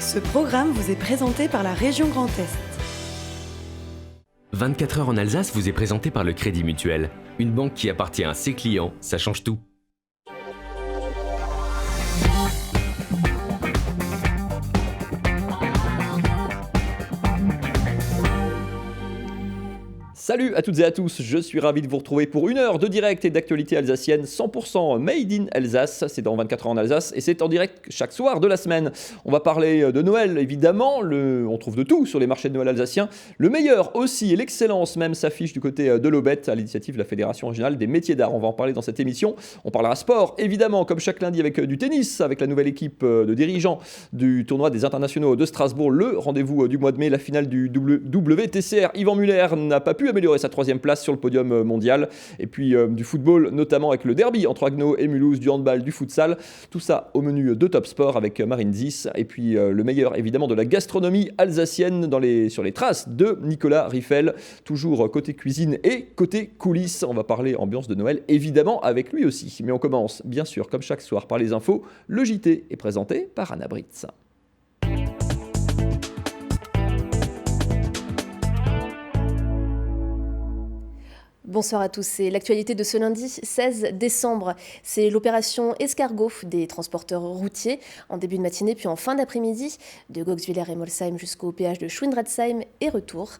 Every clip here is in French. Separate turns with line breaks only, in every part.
Ce programme vous est présenté par la région Grand Est.
24 heures en Alsace vous est présenté par le Crédit Mutuel. Une banque qui appartient à ses clients, ça change tout.
Salut à toutes et à tous, je suis ravi de vous retrouver pour une heure de direct et d'actualité alsacienne 100% made in Alsace. C'est dans 24 heures en Alsace et c'est en direct chaque soir de la semaine. On va parler de Noël évidemment, on trouve de tout sur les marchés de Noël alsaciens. Le meilleur aussi et l'excellence même s'affiche du côté de l'Aubette à l'initiative de la Fédération régionale des métiers d'art. On va en parler dans cette émission. On parlera sport évidemment comme chaque lundi avec du tennis, avec la nouvelle équipe de dirigeants du tournoi des internationaux de Strasbourg. Le rendez-vous du mois de mai, la finale du WTCR. Yvan Muller n'a pas pu améliorer sa troisième place sur le podium mondial. Et puis du football, notamment avec le derby entre Haguenau et Mulhouse, du handball, du futsal. Tout ça au menu de Top Sport avec Marine Zis. Et puis le meilleur évidemment de la gastronomie alsacienne sur les traces de Nicolas Riffel. Toujours côté cuisine et côté coulisses. On va parler ambiance de Noël évidemment avec lui aussi. Mais on commence bien sûr comme chaque soir par les infos. Le JT est présenté par Anna Britz.
Bonsoir à tous, c'est l'actualité de ce lundi 16 décembre. C'est l'opération escargot des transporteurs routiers en début de matinée puis en fin d'après-midi de Goxwiller et Molsheim jusqu'au péage de Schwindratzheim et retour.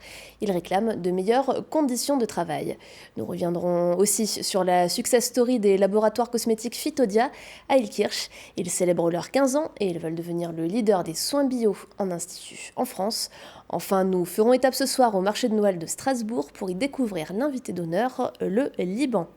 Ils réclament de meilleures conditions de travail. Nous reviendrons aussi sur la success story des laboratoires cosmétiques Phytodia à Illkirch. Ils célèbrent leurs 15 ans et ils veulent devenir le leader des soins bio en institut en France. Enfin, nous ferons étape ce soir au marché de Noël de Strasbourg pour y découvrir l'invité d'honneur, le Liban.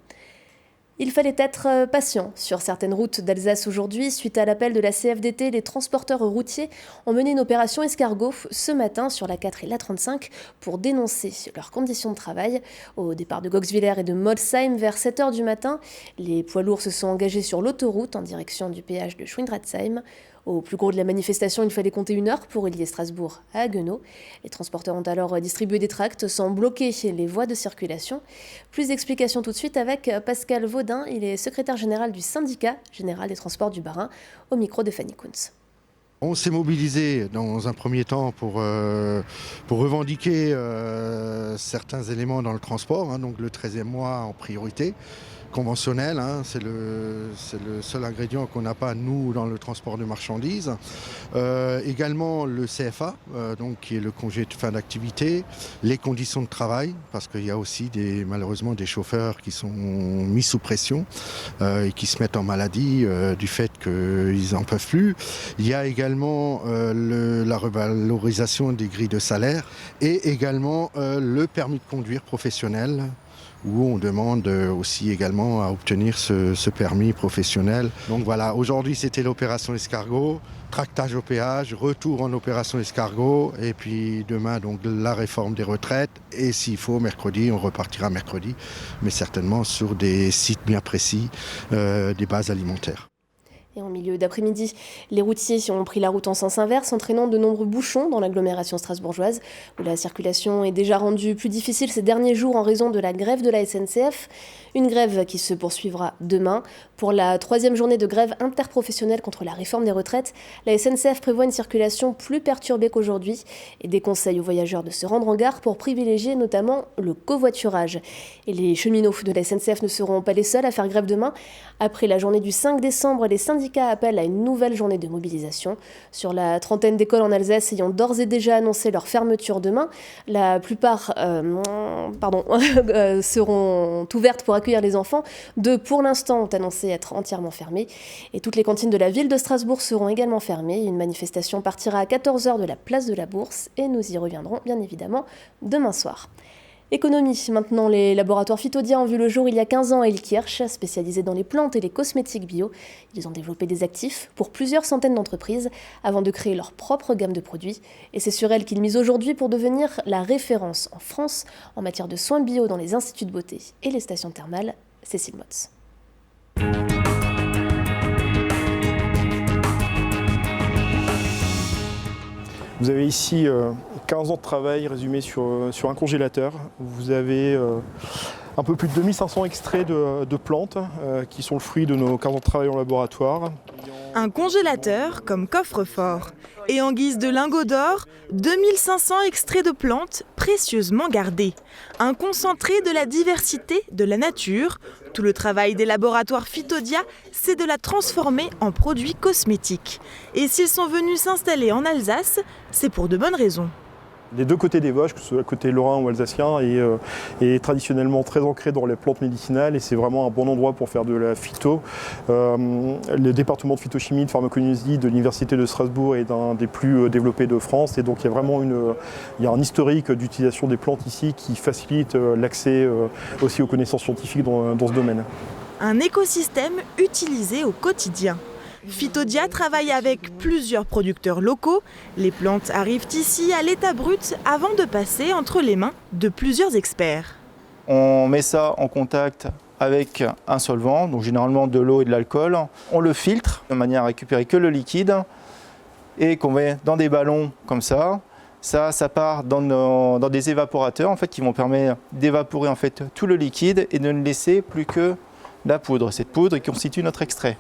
Il fallait être patient sur certaines routes d'Alsace aujourd'hui. Suite à l'appel de la CFDT, les transporteurs routiers ont mené une opération escargot ce matin sur la 4 et la 35 pour dénoncer leurs conditions de travail. Au départ de Goxwiller et de Molsheim vers 7h du matin, les poids lourds se sont engagés sur l'autoroute en direction du péage de Schwindratzheim. Au plus gros de la manifestation, il fallait compter 1 heure pour relier Strasbourg à Haguenau. Les transporteurs ont alors distribué des tracts sans bloquer les voies de circulation. Plus d'explications tout de suite avec Pascal Vaudin. Il est secrétaire général du syndicat général des transports du Bas-Rhin, au micro de Fanny Kunz.
On s'est mobilisé dans un premier temps pour revendiquer certains éléments dans le transport, donc le 13e mois en priorité. Conventionnel, c'est le seul ingrédient qu'on n'a pas nous dans le transport de marchandises. Également le CFA, donc qui est le congé de fin d'activité, les conditions de travail, parce qu'il y a aussi malheureusement des chauffeurs qui sont mis sous pression et qui se mettent en maladie du fait qu'ils n'en peuvent plus. Il y a également la revalorisation des grilles de salaire et également le permis de conduire professionnel, où on demande aussi également à obtenir ce permis professionnel. Donc voilà, aujourd'hui c'était l'opération escargot, tractage au péage, retour en opération escargot, et puis demain donc la réforme des retraites, et s'il faut mercredi, on repartira mercredi, mais certainement sur des sites bien précis, des bases alimentaires.
Et en milieu d'après-midi, les routiers ont pris la route en sens inverse, entraînant de nombreux bouchons dans l'agglomération strasbourgeoise, où la circulation est déjà rendue plus difficile ces derniers jours en raison de la grève de la SNCF. Une grève qui se poursuivra demain. Pour la 3e journée de grève interprofessionnelle contre la réforme des retraites, la SNCF prévoit une circulation plus perturbée qu'aujourd'hui et déconseille aux voyageurs de se rendre en gare pour privilégier notamment le covoiturage. Et les cheminots de la SNCF ne seront pas les seuls à faire grève demain. Après la journée du 5 décembre, les syndicats appellent à une nouvelle journée de mobilisation. Sur la trentaine d'écoles en Alsace ayant d'ores et déjà annoncé leur fermeture demain, la plupart seront ouvertes pour accueillir les enfants. 2 pour l'instant ont annoncé être entièrement fermées. Et toutes les cantines de la ville de Strasbourg seront également fermées. Une manifestation partira à 14h de la place de la Bourse et nous y reviendrons bien évidemment demain soir. Économie, maintenant, les laboratoires Phytodia ont vu le jour il y a 15 ans à Illkirch, spécialisés dans les plantes et les cosmétiques bio. Ils ont développé des actifs pour plusieurs centaines d'entreprises avant de créer leur propre gamme de produits. Et c'est sur elles qu'ils misent aujourd'hui pour devenir la référence en France en matière de soins bio dans les instituts de beauté et les stations thermales. Cécile Motz.
Vous avez ici 15 ans de travail résumé sur un congélateur. Vous avez un peu plus de 2500 extraits de plantes qui sont le fruit de nos 15 ans de travail en laboratoire.
Un congélateur comme coffre-fort. Et en guise de lingots d'or, 2500 extraits de plantes précieusement gardés. Un concentré de la diversité de la nature. Tout le travail des laboratoires Phytodia, c'est de la transformer en produits cosmétiques. Et s'ils sont venus s'installer en Alsace, c'est pour de bonnes raisons.
Les deux côtés des Vosges, que ce soit le côté lorrain ou alsacien, est traditionnellement très ancré dans les plantes médicinales et c'est vraiment un bon endroit pour faire de la phyto. Le département de phytochimie, de pharmacognosie de l'Université de Strasbourg est un des plus développés de France et donc il y a vraiment un historique d'utilisation des plantes ici qui facilite l'accès aussi aux connaissances scientifiques dans ce domaine.
Un écosystème utilisé au quotidien. Phytodia travaille avec plusieurs producteurs locaux. Les plantes arrivent ici à l'état brut avant de passer entre les mains de plusieurs experts.
On met ça en contact avec un solvant, donc généralement de l'eau et de l'alcool. On le filtre de manière à récupérer que le liquide et qu'on met dans des ballons comme ça. Ça part dans des évaporateurs en fait, qui vont permettre d'évaporer en fait, tout le liquide et de ne laisser plus que la poudre. Cette poudre qui constitue notre extrait.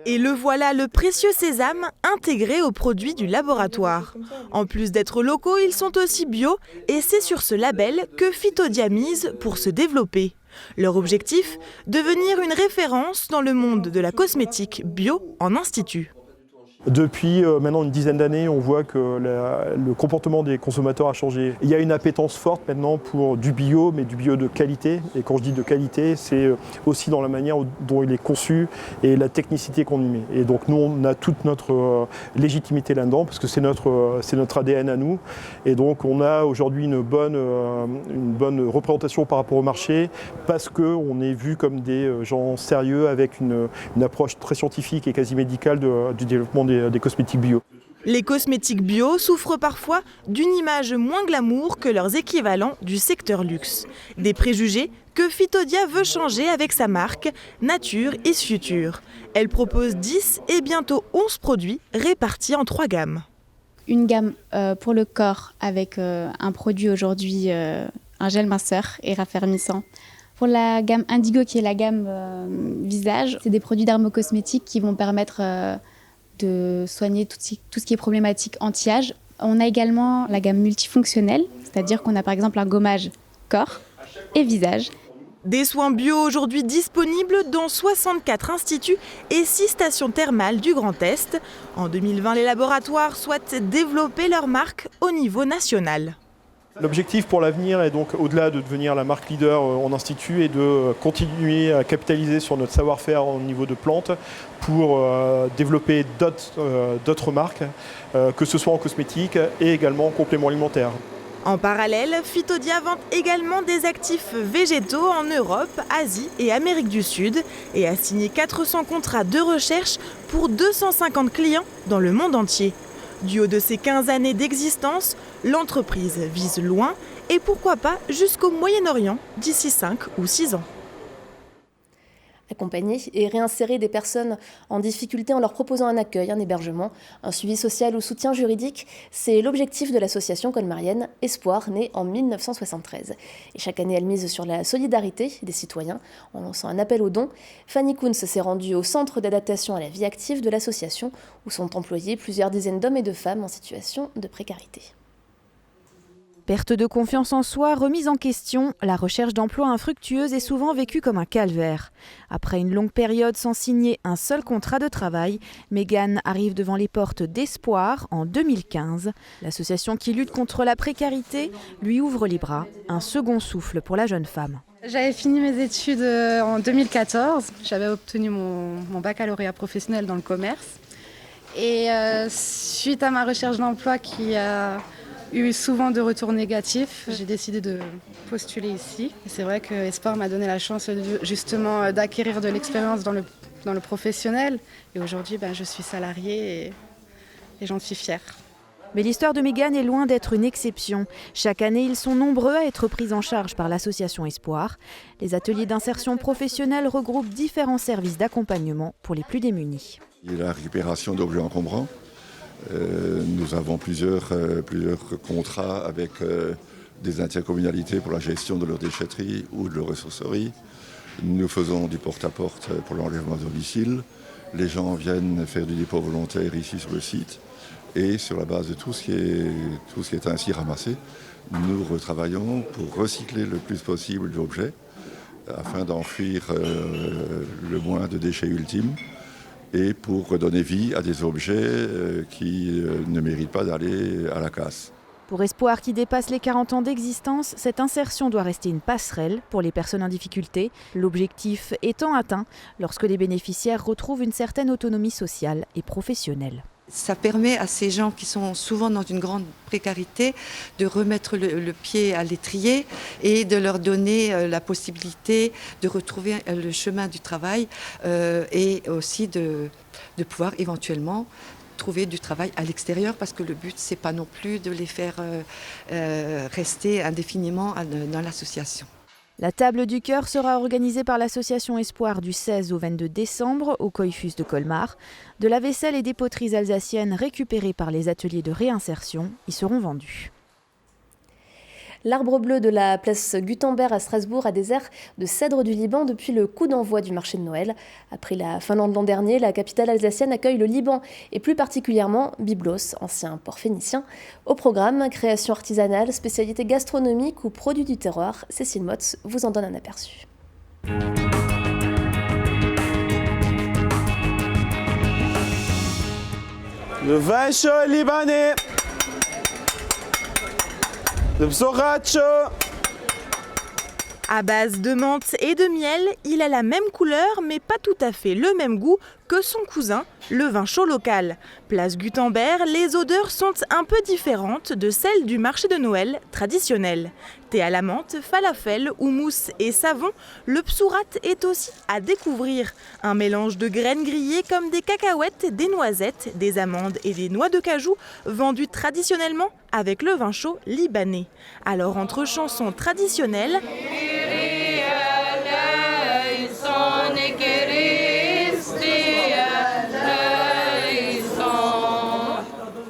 Et le voilà, le précieux sésame intégré aux produits du laboratoire. En plus d'être locaux, ils sont aussi bio et c'est sur ce label que Phytodia mise pour se développer. Leur objectif, devenir une référence dans le monde de la cosmétique bio en institut.
Depuis maintenant une dizaine d'années, on voit que le comportement des consommateurs a changé. Il y a une appétence forte maintenant pour du bio, mais du bio de qualité. Et quand je dis de qualité, c'est aussi dans la manière dont il est conçu et la technicité qu'on y met. Et donc nous, on a toute notre légitimité là-dedans, parce que c'est notre ADN à nous. Et donc on a aujourd'hui une bonne représentation par rapport au marché, parce qu'on est vu comme des gens sérieux avec une approche très scientifique et quasi médicale du développement des cosmétiques bio.
Les cosmétiques bio souffrent parfois d'une image moins glamour que leurs équivalents du secteur luxe. Des préjugés que Phytodia veut changer avec sa marque Nature is Future. Elle propose 10 et bientôt 11 produits répartis en 3 gammes.
Une gamme pour le corps avec un produit aujourd'hui, un gel minceur et raffermissant. Pour la gamme Indigo qui est la gamme visage, c'est des produits dermocosmétiques qui vont permettre de soigner tout ce qui est problématique anti-âge. On a également la gamme multifonctionnelle, c'est-à-dire qu'on a par exemple un gommage corps et visage.
Des soins bio aujourd'hui disponibles dans 64 instituts et 6 stations thermales du Grand Est. En 2020, les laboratoires souhaitent développer leur marque au niveau national.
L'objectif pour l'avenir est donc, au-delà de devenir la marque leader en institut, et de continuer à capitaliser sur notre savoir-faire au niveau de plantes pour développer d'autres marques, que ce soit en cosmétique et également en complément alimentaire.
En parallèle, Phytodia vend également des actifs végétaux en Europe, Asie et Amérique du Sud et a signé 400 contrats de recherche pour 250 clients dans le monde entier. Du haut de ses 15 années d'existence, l'entreprise vise loin et pourquoi pas jusqu'au Moyen-Orient d'ici 5 ou 6 ans.
Accompagner et réinsérer des personnes en difficulté en leur proposant un accueil, un hébergement, un suivi social ou soutien juridique, c'est l'objectif de l'association colmarienne Espoir, née en 1973. Et chaque année, elle mise sur la solidarité des citoyens en lançant un appel aux dons. Fanny Kunz s'est rendue au centre d'adaptation à la vie active de l'association où sont employés plusieurs dizaines d'hommes et de femmes en situation de précarité.
Perte de confiance en soi, remise en question, la recherche d'emploi infructueuse est souvent vécue comme un calvaire. Après une longue période sans signer un seul contrat de travail, Mégane arrive devant les portes d'Espoir en 2015. L'association qui lutte contre la précarité lui ouvre les bras, un second souffle pour la jeune femme.
J'avais fini mes études en 2014, j'avais obtenu mon baccalauréat professionnel dans le commerce. Et suite à ma recherche d'emploi qui a eu souvent de retours négatifs, j'ai décidé de postuler ici. Et c'est vrai que Espoir m'a donné la chance justement d'acquérir de l'expérience dans le professionnel. Et aujourd'hui, je suis salariée et j'en suis fière.
Mais l'histoire de Mégane est loin d'être une exception. Chaque année, ils sont nombreux à être pris en charge par l'association Espoir. Les ateliers d'insertion professionnelle regroupent différents services d'accompagnement pour les plus démunis.
Il y a la récupération d'objets encombrants. Nous avons plusieurs contrats avec des intercommunalités pour la gestion de leur déchetterie ou de leur ressourcerie. Nous faisons du porte-à-porte pour l'enlèvement à domicile Les gens viennent faire du dépôt volontaire ici sur le site et sur la base de tout ce qui est ainsi ramassé, nous retravaillons pour recycler le plus possible l'objet afin d'enfuir le moins de déchets ultimes et pour redonner vie à des objets qui ne méritent pas d'aller à la casse.
Pour Espoir qui dépasse les 40 ans d'existence, cette insertion doit rester une passerelle pour les personnes en difficulté, l'objectif étant atteint lorsque les bénéficiaires retrouvent une certaine autonomie sociale et professionnelle.
Ça permet à ces gens qui sont souvent dans une grande précarité de remettre le pied à l'étrier et de leur donner la possibilité de retrouver le chemin du travail et aussi de pouvoir éventuellement trouver du travail à l'extérieur, parce que le but, c'est pas non plus de les faire rester indéfiniment dans l'association.
La table du cœur sera organisée par l'association Espoir du 16 au 22 décembre au Coiffus de Colmar. De la vaisselle et des poteries alsaciennes récupérées par les ateliers de réinsertion y seront vendues.
L'arbre bleu de la place Gutenberg à Strasbourg a des airs de cèdre du Liban depuis le coup d'envoi du marché de Noël. Après la Finlande l'an dernier, la capitale alsacienne accueille le Liban et plus particulièrement Byblos, ancien port phénicien. Au programme, création artisanale, spécialité gastronomique ou produits du terroir. Cécile Motz vous en donne un aperçu.
Le vin chaud libanais. Le bsoracho.
À base de menthe et de miel, il a la même couleur mais pas tout à fait le même goût que son cousin, le vin chaud local. Place Gutenberg, les odeurs sont un peu différentes de celles du marché de Noël traditionnel. Thé à la menthe, falafel, houmous et savon, le psourat est aussi à découvrir. Un mélange de graines grillées comme des cacahuètes, des noisettes, des amandes et des noix de cajou, vendus traditionnellement avec le vin chaud libanais. Alors entre chansons traditionnelles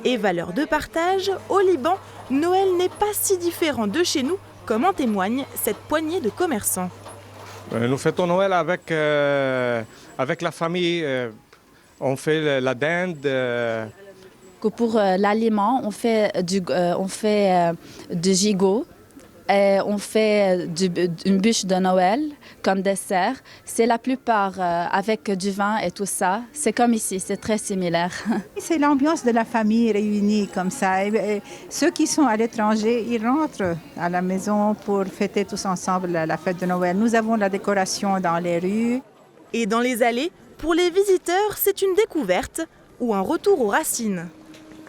et valeurs de partage, au Liban, Noël n'est pas si différent de chez nous, comme en témoigne cette poignée de commerçants.
Nous fêtons Noël avec la famille. On fait la dinde.
Que pour l'aliment, on fait du gigot. On fait une bûche de Noël comme dessert. C'est la plupart avec du vin et tout ça. C'est comme ici, c'est très similaire.
C'est l'ambiance de la famille réunie comme ça. Et ceux qui sont à l'étranger, ils rentrent à la maison pour fêter tous ensemble la fête de Noël. Nous avons la décoration dans les rues.
Et dans les allées, pour les visiteurs, c'est une découverte ou un retour aux racines.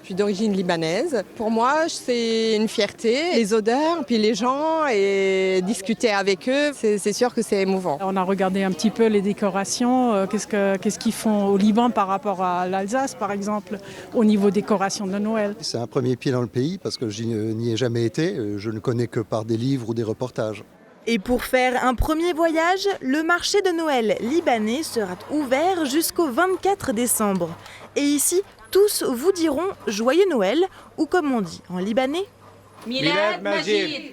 Je suis d'origine libanaise. Pour moi, c'est une fierté. Les odeurs, puis les gens, et discuter avec eux, c'est sûr que c'est émouvant.
On a regardé un petit peu les décorations, qu'est-ce qu'ils font au Liban par rapport à l'Alsace, par exemple, au niveau décoration de Noël.
C'est un premier pied dans le pays parce que je n'y ai jamais été. Je ne connais que par des livres ou des reportages.
Et pour faire un premier voyage, le marché de Noël libanais sera ouvert jusqu'au 24 décembre. Et ici, tous vous diront Joyeux Noël, ou comme on dit en libanais,
Milad Majid.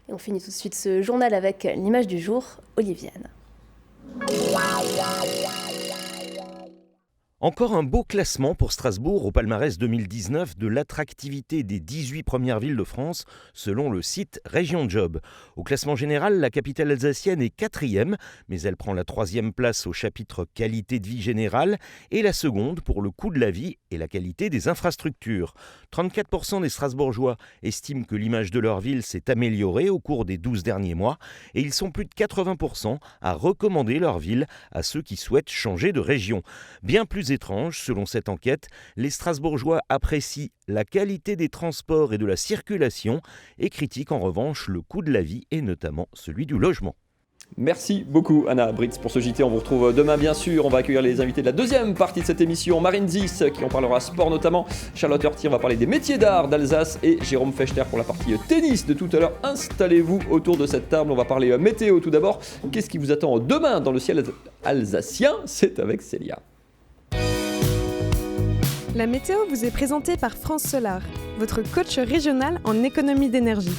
Et on finit tout de suite ce journal avec l'image du jour, Oliviane.
Encore un beau classement pour Strasbourg au palmarès 2019 de l'attractivité des 18 premières villes de France selon le site Région Job. Au classement général, la capitale alsacienne est 4e, mais elle prend la 3e place au chapitre qualité de vie générale et la seconde pour le coût de la vie et la qualité des infrastructures. 34% des Strasbourgeois estiment que l'image de leur ville s'est améliorée au cours des 12 derniers mois et ils sont plus de 80% à recommander leur ville à ceux qui souhaitent changer de région. Bien plus étrange, selon cette enquête, les Strasbourgeois apprécient la qualité des transports et de la circulation et critiquent en revanche le coût de la vie et notamment celui du logement.
Merci beaucoup Anna Britz pour ce JT, on vous retrouve demain bien sûr, on va accueillir les invités de la deuxième partie de cette émission, Marine Zis qui en parlera sport notamment, Charlotte Hurtier, on va parler des métiers d'art d'Alsace et Jérôme Fechter pour la partie tennis de tout à l'heure. Installez-vous autour de cette table, on va parler météo tout d'abord, qu'est-ce qui vous attend demain dans le ciel alsacien, c'est avec Célia.
La météo vous est présentée par France Solar, votre coach régional en économie d'énergie.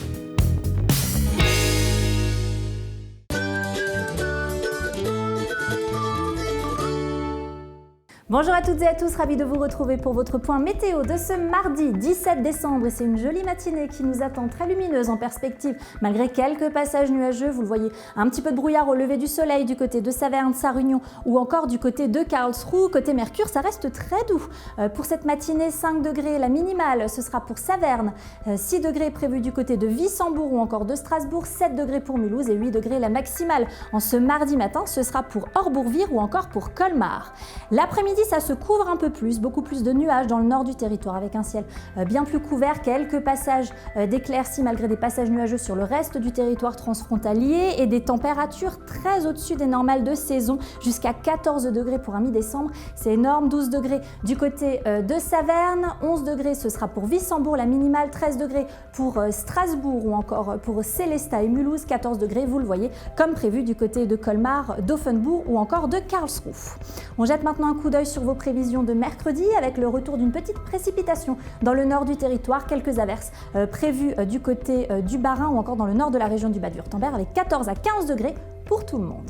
Bonjour à toutes et à tous, ravi de vous retrouver pour votre point météo de ce mardi 17 décembre. Et c'est une jolie matinée qui nous attend, très lumineuse en perspective, malgré quelques passages nuageux. Vous le voyez, un petit peu de brouillard au lever du soleil du côté de Saverne, Sarre-Union ou encore du côté de Karlsruhe. Côté Mercure, ça reste très doux. Pour cette matinée, 5 degrés la minimale, ce sera pour Saverne, 6 degrés prévus du côté de Wissembourg ou encore de Strasbourg, 7 degrés pour Mulhouse et 8 degrés la maximale. En ce mardi matin, ce sera pour Orbourvire ou encore pour Colmar. L'après-midi, ça se couvre un peu plus, beaucoup plus de nuages dans le nord du territoire avec un ciel bien plus couvert, quelques passages d'éclaircies malgré des passages nuageux sur le reste du territoire transfrontalier et des températures très au-dessus des normales de saison, jusqu'à 14 degrés pour un mi-décembre, c'est énorme, 12 degrés du côté de Saverne, 11 degrés ce sera pour Wissembourg la minimale, 13 degrés pour Strasbourg ou encore pour Sélestat et Mulhouse, 14 degrés vous le voyez comme prévu du côté de Colmar, d'Offenbourg ou encore de Karlsruhe. On jette maintenant un coup d'œil sur vos prévisions de mercredi avec le retour d'une petite précipitation dans le nord du territoire, quelques averses prévues du côté du Bas-Rhin ou encore dans le nord de la région du Bade-Wurtemberg avec 14 à 15 degrés pour tout le monde.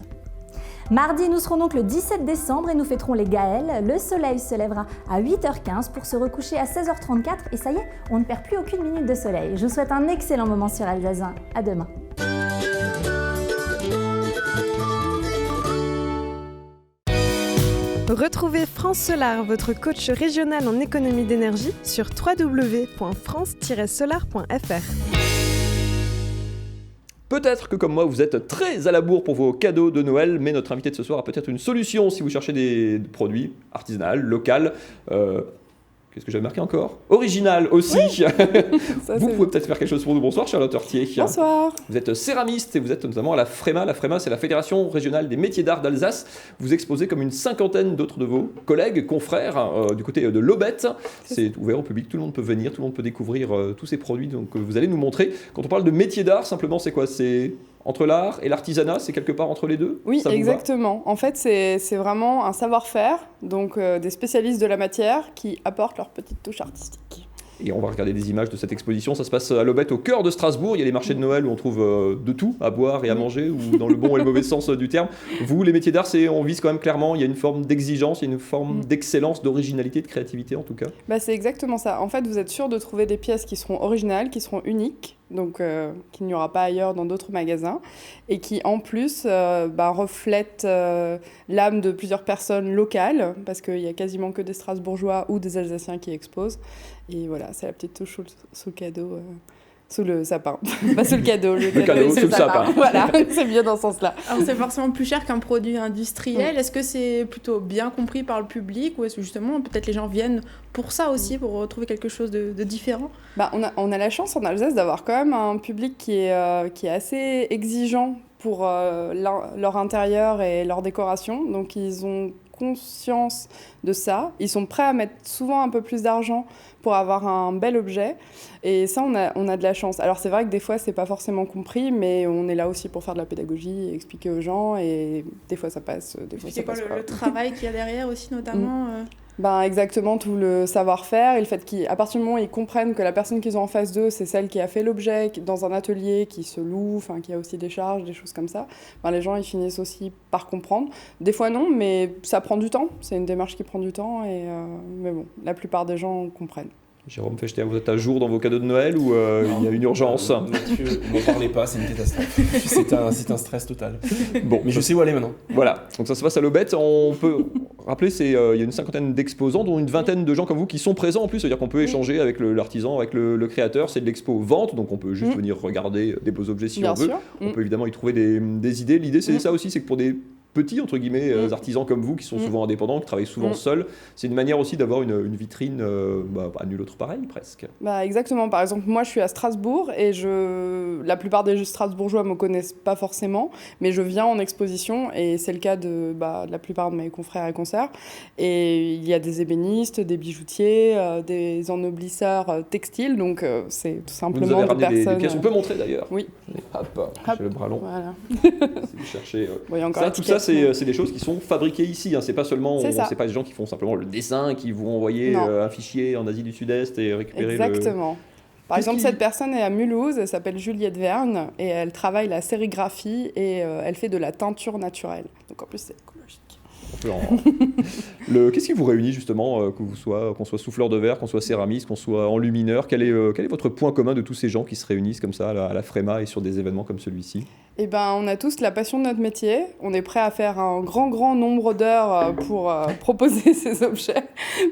Mardi, nous serons donc le 17 décembre et nous fêterons les Gaëls. Le soleil se lèvera à 8h15 pour se recoucher à 16h34 et ça y est, on ne perd plus aucune minute de soleil. Je vous souhaite un excellent moment sur Alsace 1. À demain.
Retrouvez France Solar, votre coach régional en économie d'énergie, sur www.france-solar.fr.
Peut-être que comme moi, vous êtes très à la bourre pour vos cadeaux de Noël, mais notre invité de ce soir a peut-être une solution si vous cherchez des produits artisanaux, locaux. Qu'est-ce que j'avais marqué encore ? Original aussi. Oui. Vous pouvez peut-être faire quelque chose pour nous. Bonsoir Charlotte Heurtier.
Bonsoir.
Vous êtes céramiste et vous êtes notamment à la FREMA. La FREMA, c'est la Fédération régionale des métiers d'art d'Alsace. Vous exposez comme une cinquantaine d'autres de vos collègues, confrères, du côté de l'Aubette. C'est ouvert au public, tout le monde peut venir, tout le monde peut découvrir tous ces produits donc, que vous allez nous montrer. Quand on parle de métiers d'art, simplement, c'est quoi ? C'est entre l'art et l'artisanat, c'est quelque part entre les deux ?
Oui, exactement. En fait, c'est vraiment un savoir-faire, donc des spécialistes de la matière qui apportent leur petite touche artistique.
Et on va regarder des images de cette exposition. Ça se passe à l'Aubette, au cœur de Strasbourg. Il y a les marchés de Noël où on trouve de tout à boire et à manger, ou dans le bon et le mauvais sens du terme. Vous, les métiers d'art, on vise quand même clairement, il y a une forme d'exigence, il y a une forme d'excellence, d'originalité, de créativité en tout cas.
C'est exactement ça. En fait, vous êtes sûr de trouver des pièces qui seront originales, qui seront uniques, donc qu'il n'y aura pas ailleurs dans d'autres magasins, et qui en plus reflètent l'âme de plusieurs personnes locales, parce qu'il n'y a quasiment que des Strasbourgeois ou des Alsaciens qui exposent. Et voilà, c'est la petite touche sous le cadeau, sous le sapin. Pas sous le cadeau, le cadeau
sous le sapin.
Voilà, c'est bien dans ce sens-là.
Alors c'est forcément plus cher qu'un produit industriel. Est-ce que c'est plutôt bien compris par le public ou est-ce que justement peut-être les gens viennent pour ça aussi, pour retrouver quelque chose de différent ?
On a la chance en Alsace d'avoir quand même un public qui est assez exigeant pour leur intérieur et leur décoration. Donc ils ont conscience de ça. Ils sont prêts à mettre souvent un peu plus d'argent pour avoir un bel objet. Et ça, on a de la chance. Alors, c'est vrai que des fois, c'est pas forcément compris, mais on est là aussi pour faire de la pédagogie, et expliquer aux gens. Et des fois, ça passe, des fois, ça passe pas.
Le travail qu'il y a derrière aussi, notamment
Exactement, tout le savoir-faire et le fait qu'à partir du moment où ils comprennent que la personne qu'ils ont en face d'eux, c'est celle qui a fait l'objet dans un atelier, qui se loue, qui a aussi des charges, des choses comme ça, les gens, ils finissent aussi par comprendre. Des fois, non, mais ça prend du temps. C'est une démarche qui prend du temps, mais bon, la plupart des gens comprennent.
Jérôme Fechter, vous êtes à jour dans vos cadeaux de Noël ou il y a une urgence ?
Mathieu, n'en parlez pas, c'est une catastrophe. c'est un stress total.
Bon,
mais je sais où aller maintenant.
Voilà, donc ça se passe à l'Aubette. On peut rappeler, il y a une cinquantaine d'exposants, dont une vingtaine de gens comme vous qui sont présents en plus. C'est-à-dire qu'on peut échanger avec l'artisan, avec le créateur. C'est de l'expo vente, donc on peut juste venir regarder des beaux objets si on veut. On peut évidemment y trouver des idées. L'idée, c'est ça aussi, c'est que pour des petits, entre guillemets, artisans comme vous, qui sont souvent indépendants, qui travaillent souvent seuls, c'est une manière aussi d'avoir une vitrine à nul autre pareil, presque.
Exactement. Par exemple, moi, je suis à Strasbourg et la plupart des Strasbourgeois ne me connaissent pas forcément, mais je viens en exposition et c'est le cas de la plupart de mes confrères et consoeurs. Et il y a des ébénistes, des bijoutiers, des ennoblisseurs textiles, donc c'est tout simplement
vous avez
des
ramené
personnes...
des pièces, on peut montrer d'ailleurs.
Oui.
Hop, j'ai le bras long.
Voilà.
Si vous cherchez... tout ça, c'est des choses qui sont fabriquées ici. C'est pas seulement, c'est pas des gens qui font simplement le dessin, qui vont envoyer un fichier en Asie du Sud-Est et récupérer
Exactement. Par exemple, cette personne est à Mulhouse, elle s'appelle Juliette Verne et elle travaille la sérigraphie et elle fait de la teinture naturelle. Donc en plus, c'est écologique.
Qu'est-ce qui vous réunit justement, qu'on soit souffleur de verre, qu'on soit céramiste, qu'on soit enlumineur? Quel est votre point commun de tous ces gens qui se réunissent comme ça à la Fréma et sur des événements comme celui-ci?
Eh ben, on a tous la passion de notre métier. On est prêt à faire un grand nombre d'heures pour proposer ces objets,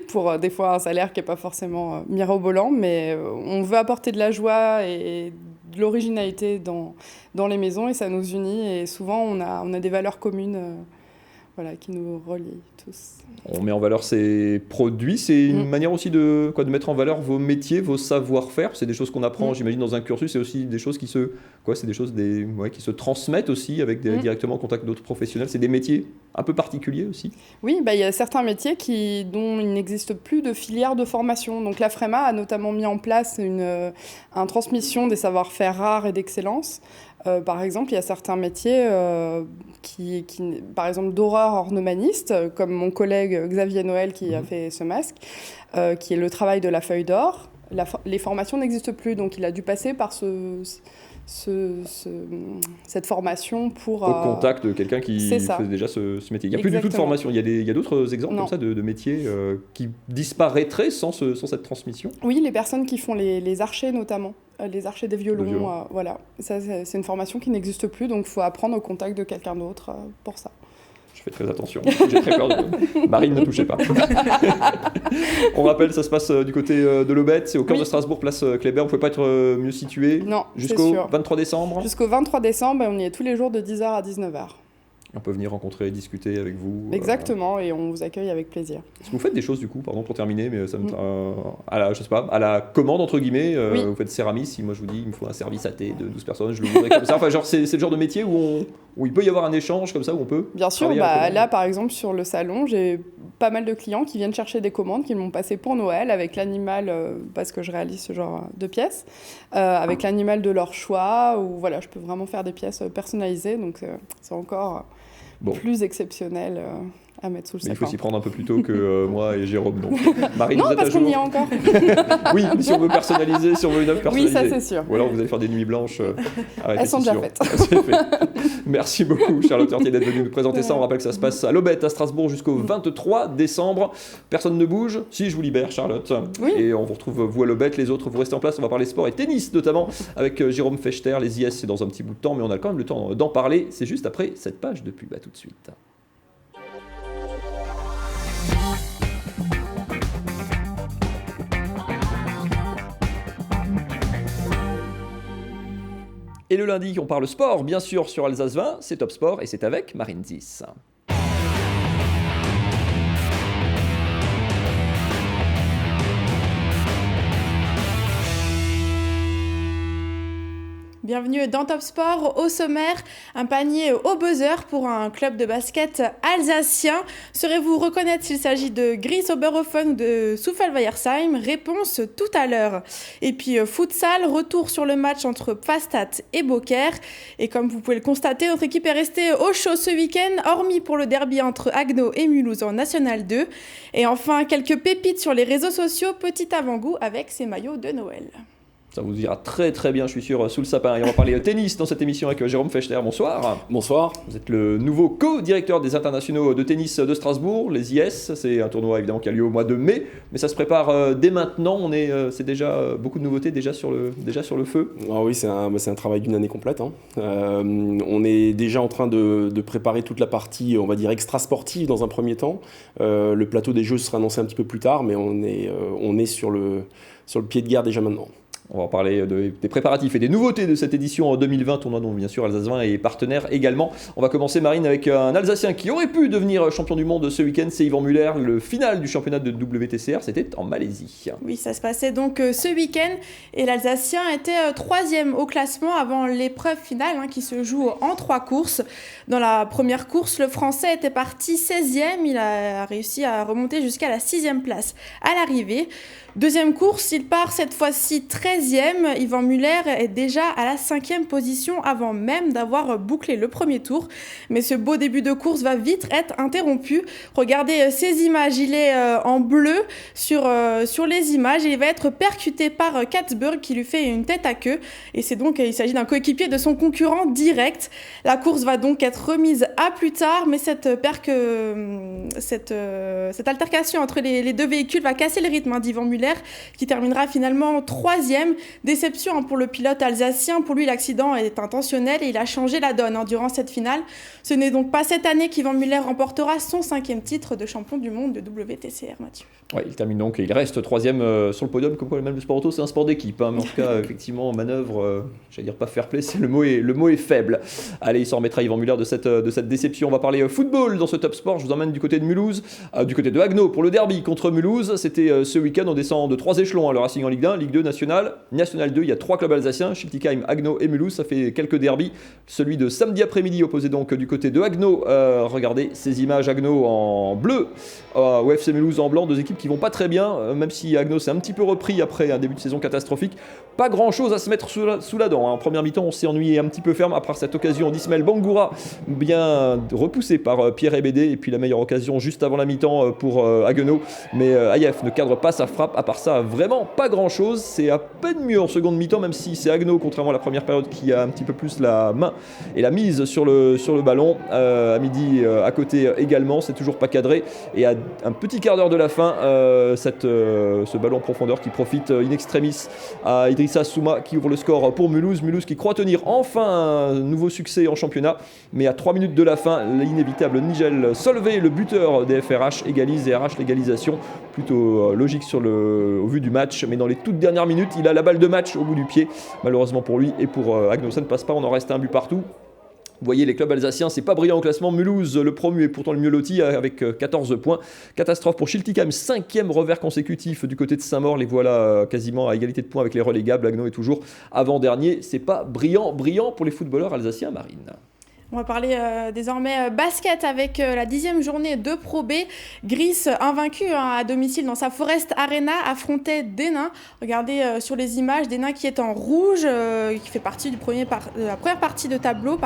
pour des fois un salaire qui n'est pas forcément mirobolant, mais on veut apporter de la joie et de l'originalité dans les maisons et ça nous unit. Et souvent, on a des valeurs communes qui nous relient tous.
On met en valeur ces produits, c'est une manière aussi de mettre en valeur vos métiers, vos savoir-faire. C'est des choses qu'on apprend, j'imagine, dans un cursus. C'est aussi des choses qui qui se transmettent aussi directement en contact d'autres professionnels. C'est des métiers un peu particuliers aussi.
Oui, il y a certains métiers dont il n'existe plus de filière de formation. Donc la Fréma a notamment mis en place une transmission des savoir-faire rares et d'excellence. Par exemple, il y a certains métiers par exemple d'horreur ornemaniste, comme mon collègue Xavier Noël qui a fait ce masque, qui est le travail de la feuille d'or. Les formations n'existent plus, donc il a dû passer par cette formation pour...
Au contact de quelqu'un qui faisait déjà ce métier. Il n'y a plus du tout de formation. Il y a d'autres exemples comme ça de métiers qui disparaîtraient sans cette transmission?
Oui, les personnes qui font les archers notamment. Les archers des violons, voilà. Ça, c'est une formation qui n'existe plus, donc il faut apprendre au contact de quelqu'un d'autre pour ça.
Je fais très attention, j'ai très peur de... Marine, ne touchez pas. On rappelle, ça se passe du côté de l'Aubette, c'est au cœur de Strasbourg, place Kléber. On ne pouvait pas être mieux situé?
Non,
jusqu'au 23 décembre?
Jusqu'au 23 décembre, on y est tous les jours de 10h à 19h.
On peut venir rencontrer, discuter avec vous.
Exactement, et on vous accueille avec plaisir.
Est-ce que vous faites des choses du coup, pardon pour terminer, mais ça me, à la commande entre guillemets, vous faites céramiste, si moi je vous dis il me faut un service à thé de 12 personnes, je le voudrais comme ça. Enfin, genre, c'est le genre de métier où il peut y avoir un échange comme ça, où on peut.
Bien sûr, là par exemple sur le salon, j'ai pas mal de clients qui viennent chercher des commandes, qui m'ont passé pour Noël avec l'animal, parce que je réalise ce genre de pièces, avec l'animal de leur choix, où voilà, je peux vraiment faire des pièces personnalisées, donc c'est encore plus exceptionnel à mettre sous le sapin.
Il faut s'y prendre un peu plus tôt que moi et Jérôme. Donc. Marine,
non,
vous êtes
parce qu'on y est encore.
Oui, mais si on veut personnaliser, si on veut une œuvre personnalisée.
Oui, ça c'est sûr.
Ou alors vous allez faire des nuits blanches.
Elles sont déjà faites.
Merci beaucoup, Charlotte Heurtier, d'être venue nous présenter ça. On rappelle que ça se passe à l'Aubette, à Strasbourg, jusqu'au 23 décembre. Personne ne bouge. Si, je vous libère, Charlotte.
Oui.
Et on vous retrouve, vous, à l'Aubette. Les autres, vous restez en place. On va parler sport et tennis, notamment, avec Jérôme Fechter. Les IS, c'est dans un petit bout de temps, mais on a quand même le temps d'en parler. C'est juste après cette page de pub. À tout de suite. Et le lundi, on parle sport, bien sûr, sur Alsace 20, c'est Top Sport et c'est avec Marine Zis.
Bienvenue dans Top Sport. Au sommaire, un panier au buzzer pour un club de basket alsacien. Saurez-vous reconnaître s'il s'agit de Gries Oberhofen ou de Souffelweiersheim? Réponse tout à l'heure. Et puis futsal, retour sur le match entre Pfastatt et Beaucaire. Et comme vous pouvez le constater, notre équipe est restée au chaud ce week-end, hormis pour le derby entre Haguenau et Mulhouse en National 2. Et enfin, quelques pépites sur les réseaux sociaux, petit avant-goût avec ces maillots de Noël.
Ça vous ira très très bien, je suis sûr, sous le sapin. Et on va parler tennis dans cette émission avec Jérôme Fechter. Bonsoir.
Bonsoir.
Vous êtes le nouveau co-directeur des internationaux de tennis de Strasbourg, les IS. C'est un tournoi évidemment qui a lieu au mois de mai, mais ça se prépare dès maintenant. C'est déjà beaucoup de nouveautés déjà sur le feu.
Ah oui, c'est un travail d'une année complète. On est déjà en train de préparer toute la partie, on va dire, extra-sportive dans un premier temps. Le plateau des jeux sera annoncé un petit peu plus tard, mais on est sur le pied de guerre déjà maintenant.
On va parler des préparatifs et des nouveautés de cette édition en 2020, tournoi dont bien sûr Alsace 20 est partenaire également. On va commencer, Marine, avec un Alsacien qui aurait pu devenir champion du monde ce week-end, c'est Yvan Muller. Le final du championnat de WTCR, c'était en Malaisie.
Oui, ça se passait donc ce week-end et l'Alsacien était 3e au classement avant l'épreuve finale qui se joue en 3 courses. Dans la première course, le Français était parti 16e, il a réussi à remonter jusqu'à la 6e place à l'arrivée. Deuxième course, il part cette fois-ci 13e 16e. Yvan Muller est déjà à la 5e position avant même d'avoir bouclé le premier tour. Mais ce beau début de course va vite être interrompu. Regardez ces images, il est en bleu sur les images. Il va être percuté par Katzberg qui lui fait une tête à queue. Et il s'agit d'un coéquipier de son concurrent direct. La course va donc être remise à plus tard, mais cette altercation entre les deux véhicules va casser le rythme d'Yvan Muller, qui terminera finalement 3e. Déception pour le pilote alsacien. Pour lui, l'accident est intentionnel et il a changé la donne durant cette finale. Ce n'est donc pas cette année qu'Yvan Muller remportera son 5e titre de champion du monde de WTCR, Mathieu.
Ouais, il termine donc et il reste 3e sur le podium. Comme quoi, même le sport auto, c'est un sport d'équipe. Mais en tout cas, effectivement, manœuvre, j'allais dire pas fair play, le mot est faible. Allez, il s'en remettra Yvan Muller de cette déception. On va parler football dans ce top sport. Je vous emmène du côté de Mulhouse, du côté de Haguenau pour le derby contre Mulhouse. C'était ce week-end, on descend de 3 échelons. Le Racing en Ligue 1, Ligue 2 nationale, National 2. Il y a 3 clubs alsaciens, Schiltigheim, Haguenau et Mulhouse. Ça fait quelques derbys. Celui de samedi après-midi opposé donc du côté de Haguenau. Regardez ces images, Haguenau en bleu, au FC Mulhouse en blanc. Deux équipes qui vont pas très bien, même si Haguenau s'est un petit peu repris après un début de saison catastrophique. Pas grand chose à se mettre sous la dent. En première mi-temps, on s'est ennuyé un petit peu ferme après cette occasion d'Ismaël Bangoura, bien repoussé par Pierre Ebédé. Et puis la meilleure occasion juste avant la mi-temps pour Haguenau. Mais Aïef ne cadre pas sa frappe. À part ça, vraiment pas grand chose. C'est à peine mieux en seconde mi-temps, même si c'est Haguenau, contrairement à la première période, qui a un petit peu plus la main et la mise sur le ballon. À midi, à côté également, c'est toujours pas cadré. Et à un petit quart d'heure de la fin, ce ballon en profondeur qui profite in extremis à Idrissa Souma qui ouvre le score pour Mulhouse. Mulhouse qui croit tenir enfin un nouveau succès en championnat. Mais à 3 minutes de la fin, l'inévitable Nigel Solvay, le buteur des FRH, égalise et arrache l'égalisation. Plutôt logique au vu du match. Mais dans les toutes dernières minutes, il a la balle de match au bout du pied. Malheureusement pour lui et pour Haguenau, ça ne passe pas. On en reste un but partout. Vous voyez, les clubs alsaciens, c'est pas brillant au classement. Mulhouse, le promu, est pourtant le mieux loti avec 14 points. Catastrophe pour Schiltigheim, 5e revers consécutif du côté de Saint-Maur. Les voilà quasiment à égalité de points avec les relégables. Haguenau est toujours avant-dernier. C'est pas brillant pour les footballeurs alsaciens, Marine.
On va parler désormais basket avec la 10e journée de Pro B. Gris, invaincu à domicile dans sa Forest Arena, affrontait Denain. Regardez sur les images, Denain qui est en rouge, qui fait partie de la première partie de tableau.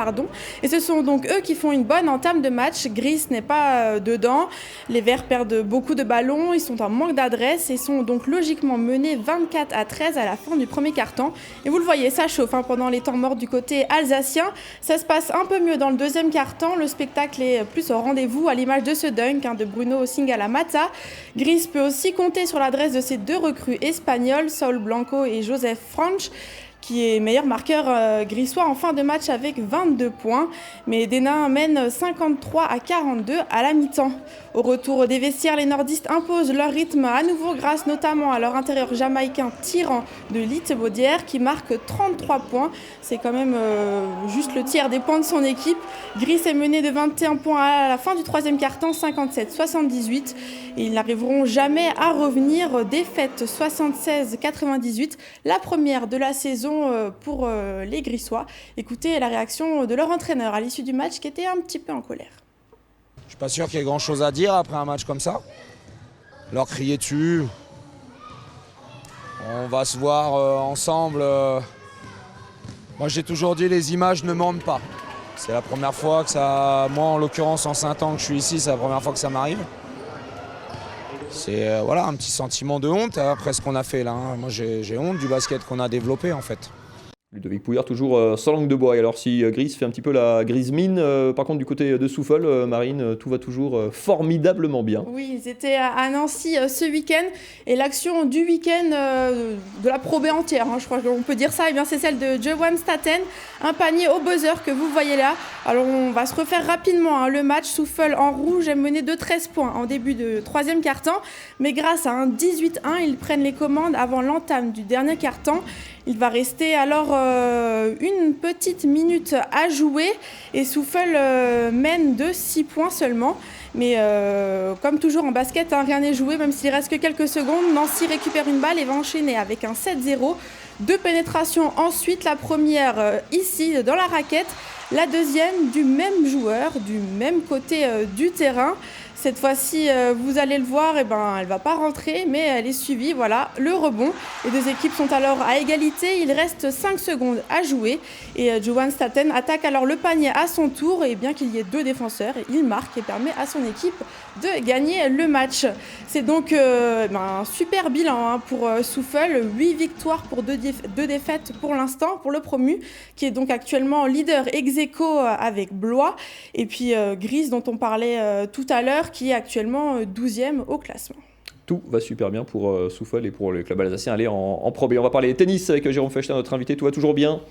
Et ce sont donc eux qui font une bonne entame de match. Gris n'est pas dedans. Les Verts perdent beaucoup de ballons, ils sont en manque d'adresse et sont donc logiquement menés 24-13 à la fin du premier quart-temps. Et vous le voyez, ça chauffe pendant les temps morts du côté alsacien. Ça se passe un peu mieux dans le deuxième quart-temps. Le spectacle est plus au rendez-vous à l'image de ce dunk de Bruno Singala-Mata. Gris peut aussi compter sur l'adresse de ses 2 recrues espagnols, Saul Blanco et Joseph Franch, qui est meilleur marqueur grissois en fin de match avec 22 points. Mais Denain mène 53-42 à la mi-temps. Au retour des vestiaires, les nordistes imposent leur rythme à nouveau grâce notamment à leur intérieur jamaïcain Tyran de Littebaudière qui marque 33 points. C'est quand même juste le tiers des points de son équipe. Gris est mené de 21 points à la fin du troisième quart-temps, 57-78. Et ils n'arriveront jamais à revenir. Défaite 76-98, la première de la saison pour les Grissois. Écoutez la réaction de leur entraîneur à l'issue du match qui était un petit peu en colère.
Je suis pas sûr qu'il y ait grand chose à dire après un match comme ça. Leur crier dessus. On va se voir ensemble. Moi j'ai toujours dit les images ne mentent pas. C'est la première fois que ça, moi en l'occurrence en 5 ans que je suis ici, c'est la première fois que ça m'arrive. C'est voilà, un petit sentiment de honte après ce qu'on a fait là. Moi j'ai honte du basket qu'on a développé en fait.
Ludovic Pouillard toujours sans langue de bois. Et alors si Gris fait un petit peu la grise mine, par contre du côté de Souffel, Marine, tout va toujours formidablement bien.
Oui, ils étaient à Nancy ce week-end et l'action du week-end de la Pro B entière, je crois qu'on peut dire ça, et bien c'est celle de Johan Staten, un panier au buzzer que vous voyez là. Alors on va se refaire rapidement le match. Souffel en rouge est mené de 13 points en début de troisième quart-temps, mais grâce à un 18-1, ils prennent les commandes avant l'entame du dernier quart-temps. Il va rester alors une petite minute à jouer et Souffel mène de 6 points seulement. Mais comme toujours en basket, rien n'est joué, même s'il reste que quelques secondes. Nancy récupère une balle et va enchaîner avec un 7-0. 2 pénétrations ensuite, la première ici dans la raquette, la deuxième du même joueur, du même côté du terrain. Cette fois-ci, vous allez le voir, elle ne va pas rentrer, mais elle est suivie. Voilà, le rebond. Les deux équipes sont alors à égalité. Il reste 5 secondes à jouer. Et Johan Staten attaque alors le panier à son tour. Et bien qu'il y ait 2 défenseurs, il marque et permet à son équipe de gagner le match. C'est donc un super bilan pour Souffle. 8 victoires pour 2 défaites pour l'instant, pour le promu, qui est donc actuellement leader ex-aequo avec Blois. Et puis Grise, dont on parlait tout à l'heure, qui est actuellement 12e au classement.
Tout va super bien pour Souffle et pour le club alsacien aller en Pro B. On va parler tennis avec Jérôme Fechtin, notre invité. Tout va toujours bien ?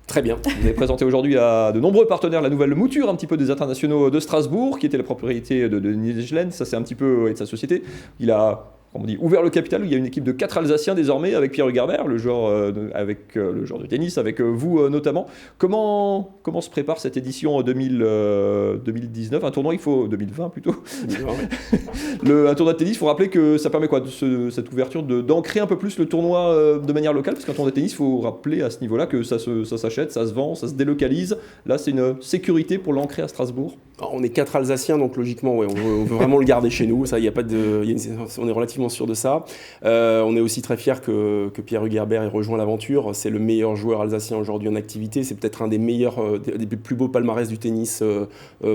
Très bien.
Vous avez présenté aujourd'hui à de nombreux partenaires la nouvelle mouture un petit peu des internationaux de Strasbourg, qui était la propriété de Nijlen. Ça c'est un petit peu de sa société. Il a ouvert le capital, où il y a une équipe de 4 Alsaciens désormais, avec Pierre Hugerbert, le joueur de tennis, avec vous notamment. Comment se prépare cette édition 2019 ? Un tournoi, 2020 plutôt. 2020, ouais. Un tournoi de tennis, il faut rappeler que ça permet quoi, cette ouverture d'ancrer un peu plus le tournoi de manière locale, parce qu'un tournoi de tennis, il faut rappeler à ce niveau-là que ça s'achète, ça se vend, ça se délocalise. Là, c'est une sécurité pour l'ancrer à Strasbourg.
Alors, on est 4 Alsaciens, donc logiquement, ouais, on veut vraiment le garder chez nous. Ça, on est relativement sûr de ça. On est aussi très fiers que Pierre Hugerbert ait rejoint l'aventure. C'est le meilleur joueur alsacien aujourd'hui en activité. C'est peut-être un des meilleurs, des plus beaux palmarès du tennis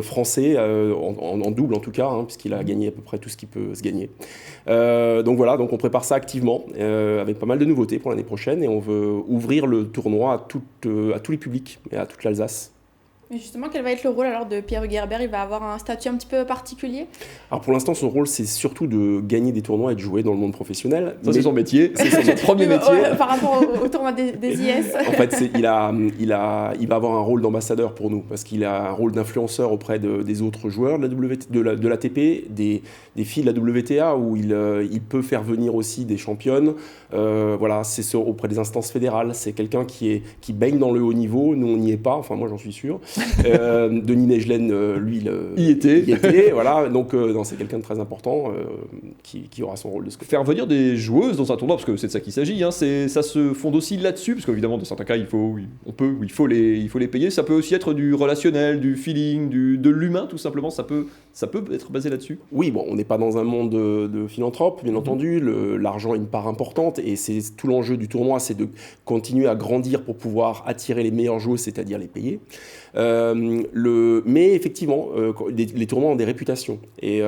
français, en double en tout cas, puisqu'il a gagné à peu près tout ce qui peut se gagner. Donc voilà, on prépare ça activement, avec pas mal de nouveautés pour l'année prochaine, et on veut ouvrir le tournoi à tous les publics et à toute l'Alsace.
Mais justement, quel va être le rôle alors de Pierre Hugerbert ? Il va avoir un statut un petit peu particulier ?
Alors pour l'instant, son rôle, c'est surtout de gagner des tournois et de jouer dans le monde professionnel.
Ça, c'est son métier, c'est son premier métier.
Par rapport au tournoi des IS.
En fait, il va avoir un rôle d'ambassadeur pour nous, parce qu'il a un rôle d'influenceur auprès des autres joueurs de l'ATP, des filles de la WTA, où il peut faire venir aussi des championnes. Voilà, c'est auprès des instances fédérales. C'est quelqu'un qui baigne dans le haut niveau. Nous, on n'y est pas. Enfin, moi, j'en suis sûr. Denis Nijlen, lui, il y était. Voilà, donc c'est quelqu'un de très important qui aura son rôle de ce côté.
Faire venir des joueuses dans un tournoi, parce que c'est de ça qu'il s'agit, ça se fonde aussi là-dessus, parce qu'évidemment, dans certains cas, il faut les payer. Ça peut aussi être du relationnel, du feeling, de l'humain, tout simplement. Ça peut être basé là-dessus.
Oui, bon, on n'est pas dans un monde de philanthropes, bien entendu. L'argent est une part importante, et c'est tout l'enjeu du tournoi, c'est de continuer à grandir pour pouvoir attirer les meilleures joueuses, c'est-à-dire les payer. Mais effectivement, les tournois ont des réputations, et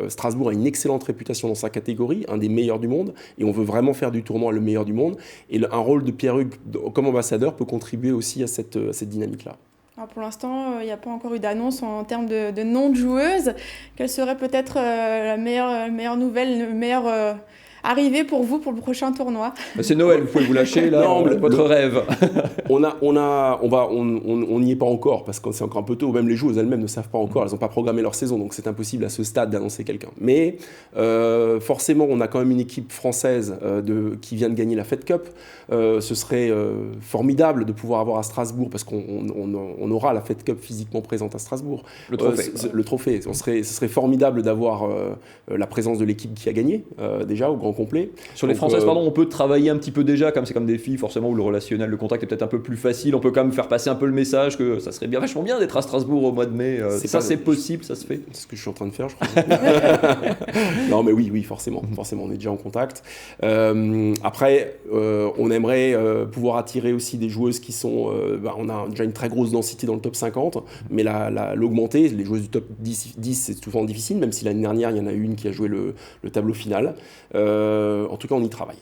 Strasbourg a une excellente réputation dans sa catégorie, un des meilleurs du monde, et on veut vraiment faire du tournoi le meilleur du monde, et un rôle de Pierre Hugues comme ambassadeur peut contribuer aussi à cette dynamique-là.
Alors pour l'instant, il n'y a pas encore eu d'annonce en termes de nom de joueuse. Quelle serait peut-être la meilleure nouvelle, le meilleur arrivée pour vous pour le prochain tournoi ?
C'est Noël, vous pouvez vous lâcher là, votre rêve.
On n'y est pas encore, parce que c'est encore un peu tôt. Même les joueuses elles-mêmes ne savent pas encore, elles n'ont pas programmé leur saison, donc c'est impossible à ce stade d'annoncer quelqu'un. Mais forcément, on a quand même une équipe française qui vient de gagner la Fed Cup. Ce serait formidable de pouvoir avoir à Strasbourg, parce qu'on aura la Fed Cup physiquement présente à Strasbourg.
Le trophée.
Le trophée. Ce serait formidable d'avoir la présence de l'équipe qui a gagné, déjà, au grand complet.
Sur les Françaises, on peut travailler un petit peu déjà, comme c'est comme des filles, forcément, où le relationnel, le contact est peut-être un peu plus facile. On peut quand même faire passer un peu le message que ça serait vachement bien d'être à Strasbourg au mois de mai. C'est possible, ça se fait.
C'est ce que je suis en train de faire, je crois. Non, mais oui, forcément, on est déjà en contact. Après, on aimerait pouvoir attirer aussi des joueuses qui sont... on a déjà une très grosse densité dans le top 50, mais l'augmenter, les joueuses du top 10 c'est souvent difficile, même si l'année dernière, il y en a une qui a joué le tableau final. En tout cas, on y travaille.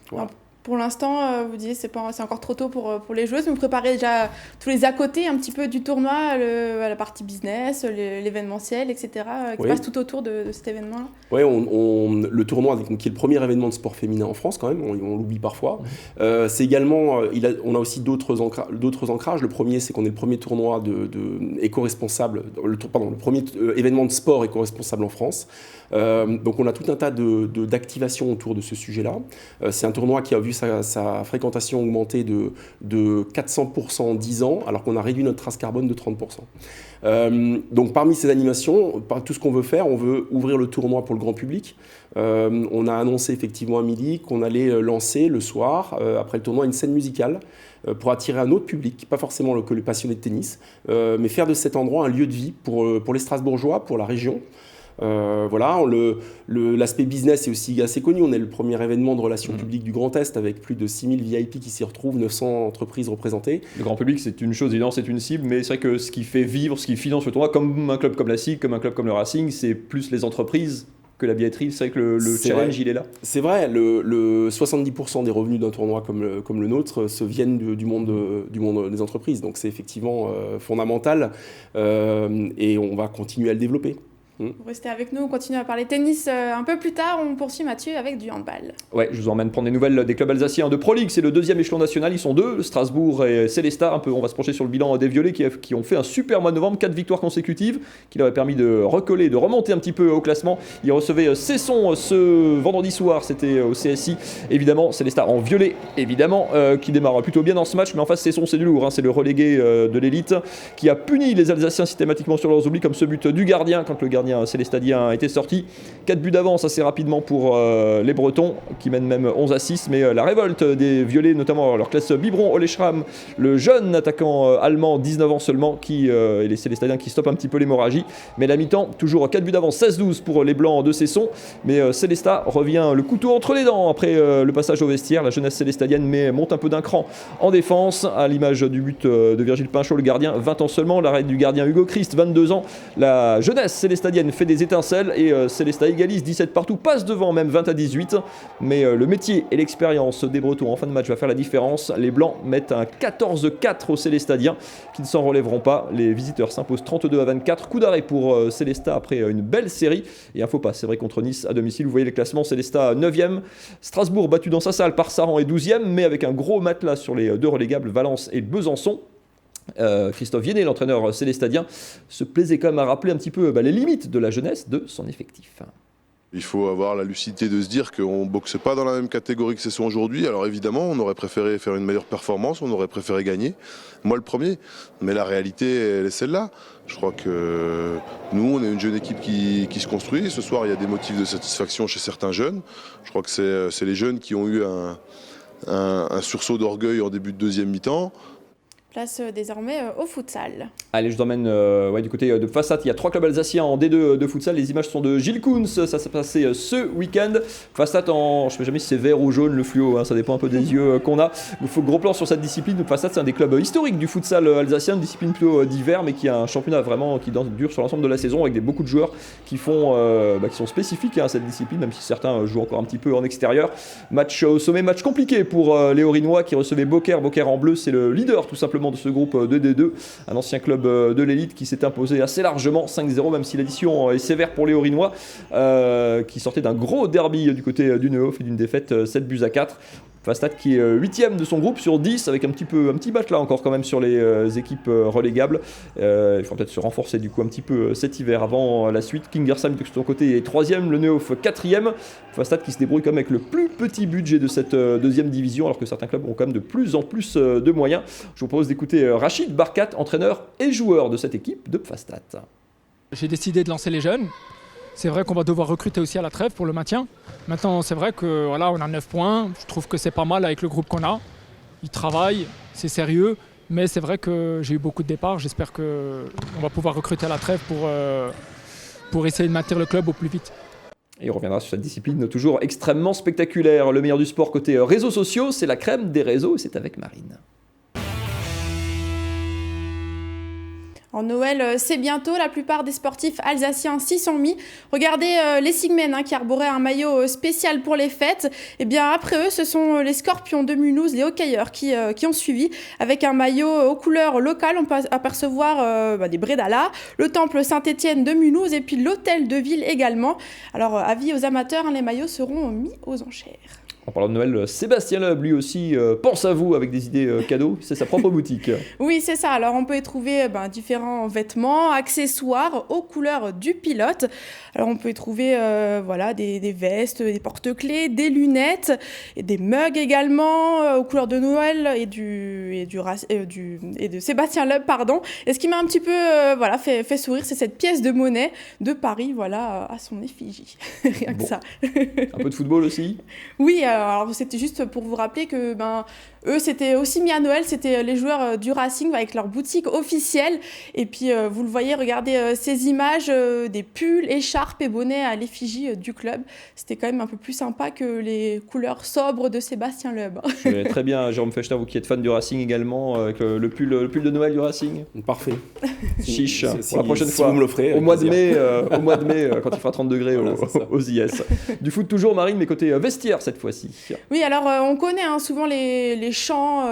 Voilà.
Alors, pour l'instant, vous disiez c'est encore trop tôt pour les joueuses, mais vous préparez déjà tous les à côté un petit peu du tournoi, la partie business, l'événementiel, etc., qui passe tout autour de cet événement-là.
Oui, le tournoi, qui est le premier événement de sport féminin en France quand même, on l'oublie parfois. C'est également, on a aussi d'autres ancrages. Le premier, c'est qu'on est le premier tournoi éco-responsable, le premier événement de sport éco-responsable en France. Donc on a tout un tas d'activations autour de ce sujet-là. C'est un tournoi qui a vu sa fréquentation augmenter de 400% en 10 ans, alors qu'on a réduit notre trace carbone de 30%. Donc parmi ces animations, tout ce qu'on veut faire, on veut ouvrir le tournoi pour le grand public. On a annoncé effectivement à midi qu'on allait lancer le soir, après le tournoi, une scène musicale pour attirer un autre public, pas forcément que les passionnés de tennis, mais faire de cet endroit un lieu de vie pour les Strasbourgeois, pour la région. Voilà, l'aspect business est aussi assez connu. On est le premier événement de relations publiques du Grand Est avec plus de 6000 VIP qui s'y retrouvent, 900 entreprises représentées.
Le grand public, c'est une chose, évidemment, c'est une cible, mais c'est vrai que ce qui fait vivre, ce qui finance le tournoi, comme un club comme la SIG, comme un club comme le Racing, c'est plus les entreprises que la billetterie. C'est vrai que le challenge, il est là.
C'est vrai, le 70% des revenus d'un tournoi comme le nôtre se viennent du monde des entreprises. Donc c'est effectivement fondamental et on va continuer à le développer.
Vous restez avec nous, on continue à parler tennis un peu plus tard. On poursuit Mathieu avec du handball.
Ouais, je vous emmène prendre des nouvelles des clubs alsaciens de Pro League. C'est le 2e échelon national, ils sont 2, Strasbourg et Célestat. On va se pencher sur le bilan des Violets qui ont fait un super mois de novembre, 4 victoires consécutives, qui leur a permis de recoller, de remonter un petit peu au classement. Ils recevaient Cesson ce vendredi soir, c'était au CSI. Évidemment, Célestat en violet, évidemment, qui démarre plutôt bien dans ce match, mais en face, Cesson, c'est du lourd, hein, c'est le relégué de l'élite, qui a puni les Alsaciens systématiquement sur leurs oublis, comme ce but du gardien, quand le gardien célestadien a été sorti. 4 buts d'avance assez rapidement pour les Bretons, qui mènent même 11-6, mais la révolte des Violets, notamment leur classe biberon Oleschram, le jeune attaquant allemand, 19 ans seulement, et les Célestadiens qui stoppent un petit peu l'hémorragie. Mais la mi-temps, toujours 4 buts d'avance, 16-12 pour les Blancs de Cesson, mais Célestat revient le couteau entre les dents après le passage au vestiaire. La jeunesse célestadienne monte un peu d'un cran en défense, à l'image du but de Virgile Pinchot, le gardien, 20 ans seulement, l'arrêt du gardien Hugo Christ, 22 ans. La jeunesse célestadienne fait des étincelles et Célestat égalise 17 partout, passe devant même 20-18, mais le métier et l'expérience des Bretons en fin de match va faire la différence. Les Blancs mettent un 14-4 aux Célestadiens qui ne s'en relèveront pas. Les visiteurs s'imposent 32-24, coup d'arrêt pour Célestat après une belle série et un faux pas, c'est vrai, contre Nice à domicile. Vous voyez les classements, Célestat 9e, Strasbourg battu dans sa salle par Saran est 12e, mais avec un gros matelas sur les 2 relégables, Valence et Besançon. Christophe Viennet, l'entraîneur célestadien, se plaisait quand même à rappeler un petit peu les limites de la jeunesse de son effectif.
Il faut avoir la lucidité de se dire qu'on ne boxe pas dans la même catégorie que Cesson aujourd'hui. Alors évidemment, on aurait préféré faire une meilleure performance, on aurait préféré gagner, moi le premier. Mais la réalité, elle est celle-là. Je crois que nous, on est une jeune équipe qui se construit. Ce soir, il y a des motifs de satisfaction chez certains jeunes. Je crois que c'est les jeunes qui ont eu un sursaut d'orgueil en début de deuxième mi-temps.
Place désormais au futsal.
Allez, je vous emmène du côté de Pfastatt. Il y a 3 clubs alsaciens en D2 de futsal. Les images sont de Gilles Koons. Ça s'est passé ce week-end. Pfastatt je ne sais jamais si c'est vert ou jaune le fluo, hein, ça dépend un peu des yeux qu'on a. Il faut gros plan sur cette discipline. Pfastatt, c'est un des clubs historiques du futsal alsacien, une discipline plutôt d'hiver, mais qui a un championnat vraiment qui dure sur l'ensemble de la saison avec beaucoup de joueurs qui sont spécifiques à cette discipline, même si certains jouent encore un petit peu en extérieur. Match au sommet, match compliqué pour les Orinois qui recevaient Beaucaire. Beaucaire en bleu, c'est le leader tout simplement de ce groupe de D2, un ancien club de l'élite qui s'est imposé assez largement 5-0, même si l'addition est sévère pour les Orinois qui sortaient d'un gros derby du côté du Neuhof et d'une défaite 7-4. Pfastatt qui est 8e de son groupe sur 10 avec un petit battre là encore quand même sur les équipes relégables. Il faut peut-être se renforcer du coup un petit peu cet hiver avant la suite. Kingersheim de son côté est 3e, le Neuhof 4e. Pfastatt qui se débrouille quand même avec le plus petit budget de cette deuxième division alors que certains clubs ont quand même de plus en plus de moyens. Je vous propose d'écouter Rachid Barkat, entraîneur et joueur de cette équipe de Pfastatt.
J'ai décidé de lancer les jeunes. C'est vrai qu'on va devoir recruter aussi à la trêve pour le maintien. Maintenant, c'est vrai que voilà, on a 9 points. Je trouve que c'est pas mal avec le groupe qu'on a. Ils travaillent, c'est sérieux. Mais c'est vrai que j'ai eu beaucoup de départs. J'espère qu'on va pouvoir recruter à la trêve pour essayer de maintenir le club au plus vite.
Et on reviendra sur cette discipline toujours extrêmement spectaculaire. Le meilleur du sport côté réseaux sociaux, c'est la crème des réseaux et c'est avec Marine.
En Noël, c'est bientôt. La plupart des sportifs alsaciens s'y sont mis. Regardez les Sigmen qui arboraient un maillot spécial pour les fêtes. Et bien après eux, ce sont les Scorpions de Mulhouse, les hockeyeurs qui ont suivi avec un maillot aux couleurs locales. On peut apercevoir des Bredala, le temple Saint-Étienne de Mulhouse et puis l'hôtel de ville également. Alors avis aux amateurs, les maillots seront mis aux enchères.
En parlant de Noël, Sébastien Loeb, lui aussi, pense à vous avec des idées cadeaux. C'est sa propre boutique.
Oui, c'est ça. Alors, on peut y trouver différents vêtements, accessoires aux couleurs du pilote. Alors, on peut y trouver des vestes, des porte-clés, des lunettes, et des mugs également aux couleurs de Noël et de Sébastien Loeb, pardon. Et ce qui m'a un petit peu fait sourire, c'est cette pièce de monnaie de Paris, à son effigie. Rien que ça.
Un peu de football aussi ?
Oui, Alors c'était juste pour vous rappeler que eux c'était aussi mis à Noël, c'était les joueurs du Racing avec leur boutique officielle. Et puis vous le voyez, regardez ces images des pulls, écharpes et bonnets à l'effigie du club. C'était quand même un peu plus sympa que les couleurs sobres de Sébastien Loeb.
Très bien, Jérôme Fechter, vous qui êtes fan du Racing également, avec le pull de Noël du Racing.
Parfait.
Chiche. Pour la prochaine
si
fois.
vous me l'offrez.
Au mois de mai, quand il fera 30 degrés aux IS. Du foot toujours, Marine, mais côté vestiaire cette fois-ci.
Oui, alors on connaît souvent les chants,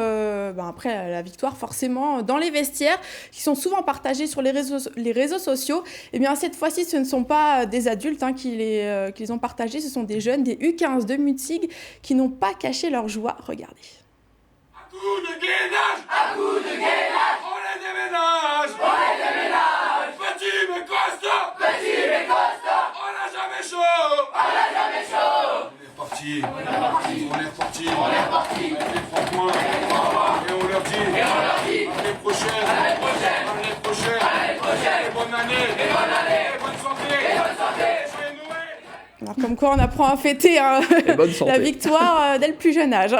après la victoire forcément, dans les vestiaires, qui sont souvent partagés sur les réseaux sociaux. Et bien cette fois-ci, ce ne sont pas des adultes qui les ont partagés, ce sont des jeunes, des U15 de Mutzig, qui n'ont pas caché leur joie. Regardez.
À coup de gainage, on les déménage, petit mais costaud, on n'a jamais chaud, on est reparti, avec les 3 points, et on leur dit, l'année prochaine, et bonne année, et bonne santé, joyeux Noël.
Alors, comme quoi on apprend à fêter la victoire dès le plus jeune âge.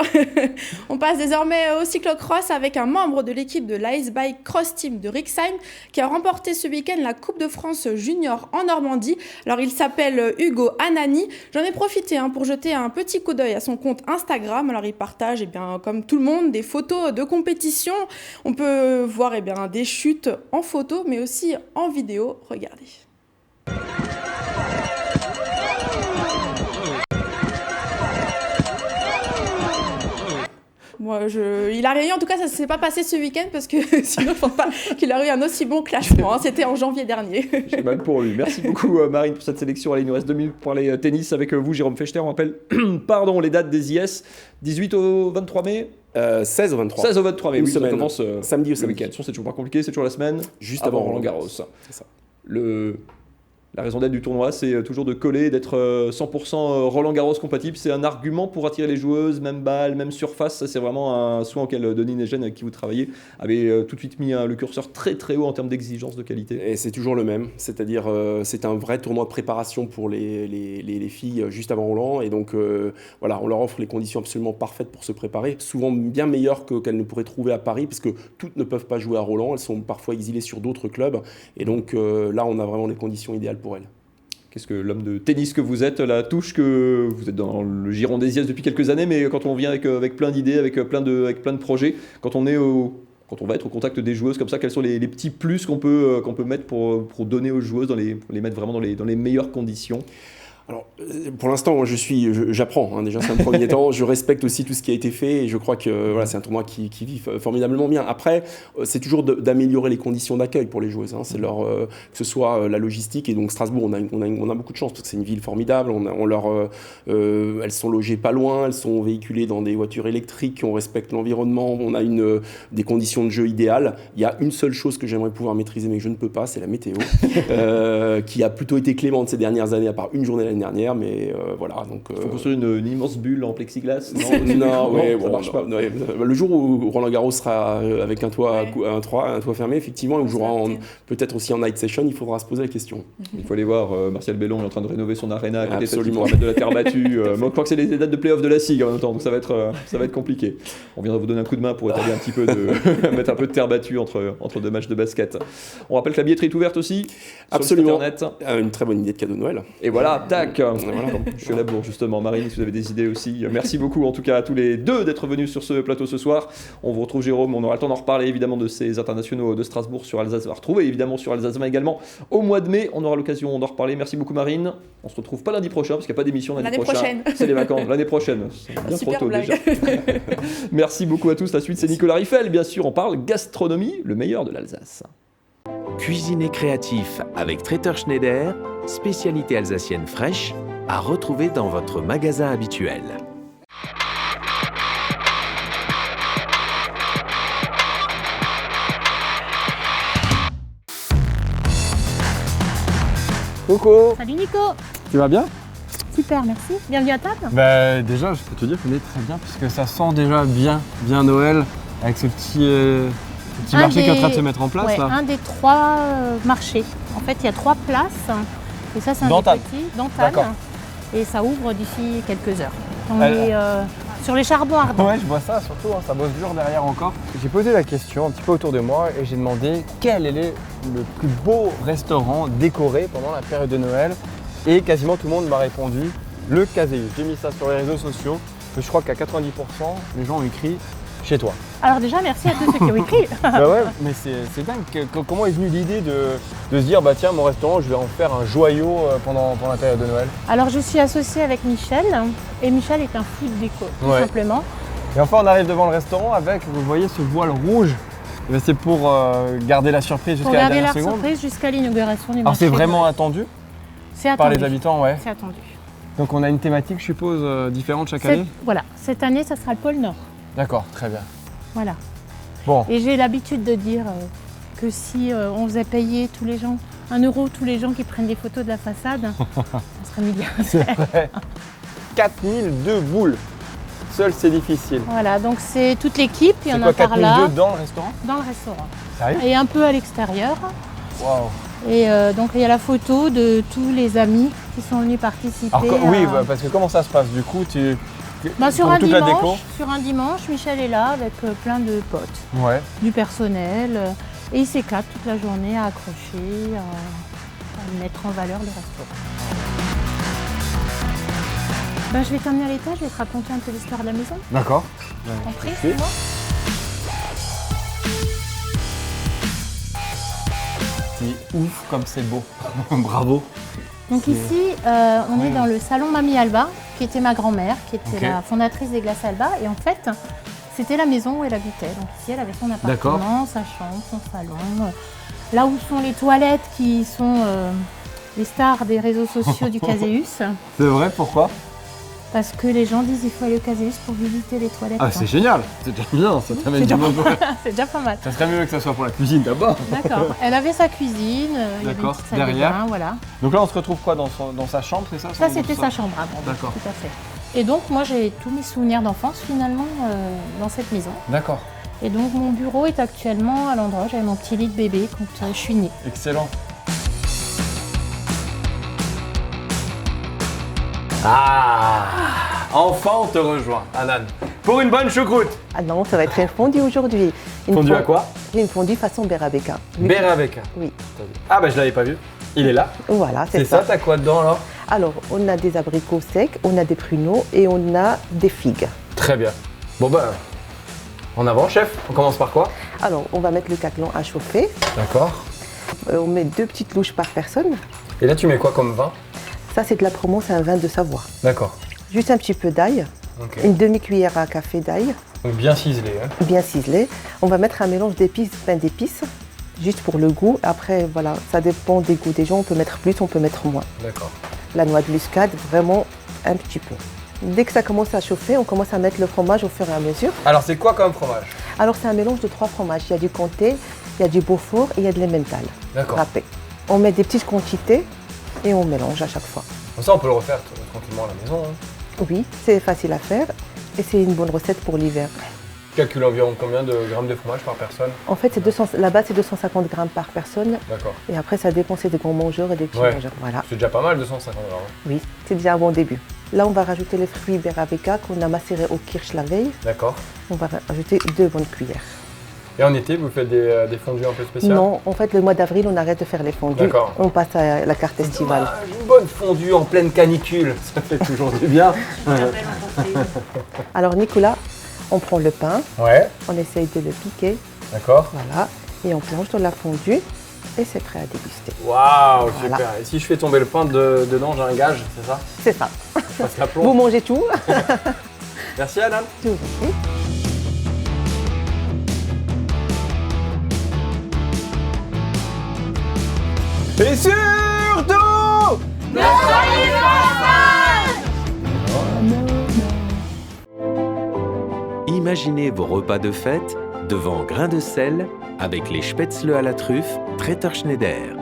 On passe désormais au cyclocross avec un membre de l'équipe de l'Ice Bike Cross Team de Rixheim qui a remporté ce week-end la Coupe de France Junior en Normandie. Alors il s'appelle Hugo Anani. J'en ai profité pour jeter un petit coup d'œil à son compte Instagram. Alors il partage comme tout le monde des photos de compétition. On peut voir des chutes en photo mais aussi en vidéo. Regardez. Il a réussi, en tout cas ça ne s'est pas passé ce week-end parce que sinon je ne pense pas qu'il aurait eu un aussi bon classement. C'était en janvier dernier.
J'ai mal pour lui. Merci beaucoup Marine pour cette sélection. Allez, il nous reste 2 minutes pour parler tennis avec vous, Jérôme Fechter. On rappelle les dates des IS, 18 au 23 mai
16 au 23.
16 au 23 mai,
Une
oui,
semaine.
ça commence
samedi au
le week-end. C'est toujours pas compliqué, c'est toujours la semaine,
juste avant
Roland-Garros.
C'est ça.
La raison d'être du tournoi, c'est toujours de coller, d'être 100% Roland-Garros compatible. C'est un argument pour attirer les joueuses, même balle, même surface. Ça, c'est vraiment un soin auquel Denis Negen, avec qui vous travaillez, avait tout de suite mis le curseur très très haut en termes d'exigence de qualité.
Et c'est toujours le même, c'est-à-dire c'est un vrai tournoi de préparation pour les filles juste avant Roland. Et donc on leur offre les conditions absolument parfaites pour se préparer, souvent bien meilleures qu'elles ne pourraient trouver à Paris, parce que toutes ne peuvent pas jouer à Roland, elles sont parfois exilées sur d'autres clubs. Et donc là, on a vraiment les conditions idéales pour elles.
Qu'est-ce que l'homme de tennis que vous êtes, la touche que vous êtes dans le giron des IS depuis quelques années, mais quand on vient avec plein d'idées, avec plein de projets, quand on va être au contact des joueuses comme ça, quels sont les petits plus qu'on peut mettre pour donner aux joueuses, pour les mettre vraiment dans les meilleures conditions?
Alors, pour l'instant, j'apprends. Déjà, c'est un premier temps. Je respecte aussi tout ce qui a été fait et je crois que c'est un tournoi qui vit formidablement bien. Après, c'est toujours d'améliorer les conditions d'accueil pour les joueuses. C'est que ce soit la logistique. Et donc, Strasbourg, on a beaucoup de chance parce que c'est une ville formidable. Elles sont logées pas loin, elles sont véhiculées dans des voitures électriques, on respecte l'environnement, on a des conditions de jeu idéales. Il y a une seule chose que j'aimerais pouvoir maîtriser mais que je ne peux pas, c'est la météo, qui a plutôt été clémente ces dernières années, à part une journée l'année dernière, mais voilà. Donc,
faut construire une immense bulle en plexiglas.
Ça marche pas. Ouais. Le jour où Roland Garros sera avec un toit fermé, effectivement, où jouera peut-être aussi en night session, il faudra se poser la question.
Il faut aller voir. Martial Bellon est en train de rénover son aréna à côté,
absolument,
pour mettre de la terre battue. Je crois que c'est les dates de play-off de la SIG en même temps, donc ça va être compliqué. On viendra vous donner un coup de main pour établir un petit peu mettre un peu de terre battue entre deux matchs de basket. On rappelle que la billetterie est ouverte aussi.
Absolument.
Sur le site internet.
Une très bonne idée de cadeau de Noël.
Et voilà, tac. Voilà. Je suis à la bourre justement. Marine, si vous avez des idées aussi. Merci beaucoup en tout cas à tous les deux d'être venus sur ce plateau ce soir. On vous retrouve Jérôme, on aura le temps d'en reparler évidemment de ces internationaux de Strasbourg sur Alsace. On va retrouver évidemment sur Alsace également au mois de mai. On aura l'occasion d'en reparler. Merci beaucoup Marine. On se retrouve pas lundi prochain parce qu'il n'y a pas d'émission lundi prochain. C'est les vacances. L'année prochaine. C'est bien trop tôt déjà. Merci beaucoup à tous. La suite c'est Nicolas Riffel. Bien sûr, on parle gastronomie, le meilleur de l'Alsace.
Cuisiner créatif avec Traiteur Schneider, spécialité alsacienne fraîche, à retrouver dans votre magasin habituel.
Coucou.
Salut Nico.
Tu vas bien?
Super, merci. Bienvenue à table.
Déjà, je peux te dire qu'on est très bien parce que ça sent déjà bien Noël avec ce petit marché qui est en train de se mettre en place. Là.
Un des 3 marchés. En fait, il y a 3 places et ça c'est un des petits. D'Antale. Et ça ouvre d'ici quelques heures. On est sur les charbons ardents.
Ouais, je vois ça surtout, hein, ça bosse dur derrière encore. J'ai posé la question un petit peu autour de moi et j'ai demandé quel est le plus beau restaurant décoré pendant la période de Noël. Et quasiment tout le monde m'a répondu le Caséus. J'ai mis ça sur les réseaux sociaux, mais je crois qu'à 90%, les gens ont écrit chez toi.
Alors déjà, merci à tous ceux qui ont écrit.
Bah ouais, mais c'est dingue. Comment est venue l'idée de se dire, bah tiens, mon restaurant, je vais en faire un joyau pendant la période de Noël?
Alors je suis associée avec Michel, et Michel est un fou de déco, tout simplement.
Et enfin, on arrive devant le restaurant avec, vous voyez, ce voile rouge. C'est pour garder la surprise jusqu'à la dernière seconde.
Pour garder la surprise jusqu'à l'inauguration du marché.
Alors c'est vraiment attendu par les habitants, ouais.
C'est attendu.
Donc on a une thématique, je suppose, différente chaque année?
Voilà, cette année, ça sera le pôle Nord.
D'accord, très bien.
Voilà.
Bon.
Et j'ai l'habitude de dire que si on faisait payer tous les gens 1 euro, tous les gens qui prennent des photos de la façade, on serait milliardaire.
C'est vrai. 4002 boules. Seul, c'est difficile.
Voilà, donc c'est toute l'équipe, il y en a par là.
4002 dans le restaurant?
Dans le restaurant.
Sérieux?
Et un peu à l'extérieur.
Waouh.
Et donc il y a la photo de tous les amis qui sont venus participer.
Alors, oui, parce que comment ça se passe? Du coup,
sur un dimanche, Michel est là avec plein de potes, du personnel, et il s'éclate toute la journée à accrocher, à mettre en valeur le restaurant. Je vais t'emmener à l'étage, je vais te raconter un peu l'histoire de la maison.
D'accord.
En prie, c'est moi.
C'est ouf comme c'est beau. Bravo.
Donc ici, on est dans le salon Mamie Alba, qui était ma grand-mère, qui était la fondatrice des Glaces Alba. Et en fait, c'était la maison où elle habitait. Donc ici, elle avait son appartement, sa chambre, son salon. Là où sont les toilettes qui sont les stars des réseaux sociaux du Caséus.
C'est vrai, pourquoi?
Parce que les gens disent qu'il faut aller au Caséus pour visiter les toilettes.
Ah, c'est génial, c'est déjà bien, ça t'amène du bon goût.
C'est déjà pas mal.
Ça serait mieux que ça soit pour la cuisine d'abord.
D'accord, elle avait sa cuisine, il y avait une petite salle de bain, voilà.
Donc là, on se retrouve quoi dans sa chambre, c'est ça?
Ça, c'était sa chambre avant.
D'accord.
Tout à fait. Et donc, moi, j'ai tous mes souvenirs d'enfance, finalement, dans cette maison.
D'accord.
Et donc, mon bureau est actuellement à l'endroit où j'avais mon petit lit de bébé quand je suis née.
Excellent. Ah, enfin, on te rejoint, Anan, pour une bonne choucroute.
Ah non, ça va être une fondue aujourd'hui.
Fondue à quoi?
Une fondue façon Berabeka.
Berabeka.
Oui.
Ah bah je l'avais pas vu. Il est là.
Voilà,
c'est ça. T'as quoi dedans alors?
Alors, on a des abricots secs, on a des pruneaux et on a des figues.
Très bien. Bon bah, en avant chef, on commence par quoi?
Alors, on va mettre le caclan à chauffer.
D'accord.
On met 2 petites louches par personne.
Et là tu mets quoi comme vin?
Ça c'est de la Provence, c'est un vin de Savoie.
D'accord.
Juste un petit peu d'ail, une demi-cuillère à café d'ail.
Donc bien ciselé. Hein.
Bien ciselé. On va mettre un mélange d'épices, pain d'épices, juste pour le goût. Après, voilà, ça dépend des goûts des gens. On peut mettre plus, on peut mettre moins.
D'accord.
La noix de muscade, vraiment un petit peu. Dès que ça commence à chauffer, on commence à mettre le fromage au fur et à mesure.
Alors c'est quoi comme fromage? Alors
c'est un mélange de 3 fromages. Il y a du comté, il y a du Beaufort et il y a de l'emmental.
D'accord.
Râpé. On met des petites quantités et on mélange à chaque fois.
Comme ça on peut le refaire tranquillement à la maison. Hein.
Oui, c'est facile à faire et c'est une bonne recette pour l'hiver.
Calcule environ combien de grammes de fromage par personne?
En fait, la base c'est 250 grammes par personne.
D'accord.
Et après ça dépend, c'est des grands mangeurs et des petits mangeurs. Voilà.
C'est déjà pas mal, 250 grammes.
Oui, c'est déjà un bon début. Là, on va rajouter les fruits Berabeka qu'on a macérés au kirsch la veille.
D'accord.
On va rajouter 2 bonnes cuillères.
Et en été, vous faites des fondues un peu spéciales?
Non, en fait, le mois d'avril, on arrête de faire les fondues.
D'accord.
On passe à la carte estivale.
Une bonne fondue en pleine canicule, ça fait toujours du bien.
Alors, Nicolas, on prend le pain.
Ouais.
On essaye de le piquer.
D'accord.
Voilà. Et on plonge dans la fondue. Et c'est prêt à déguster.
Waouh, voilà. Super. Et si je fais tomber le pain dedans, j'ai un gage, c'est ça?
C'est ça.
Parce qu'à plomb.
Vous mangez tout.
Merci, Anan.
Je vous en prie.
Et surtout,
ne soyez pas
seuls! Imaginez vos repas de fête devant grains de sel avec les spätzle à la truffe Traiteur Schneider.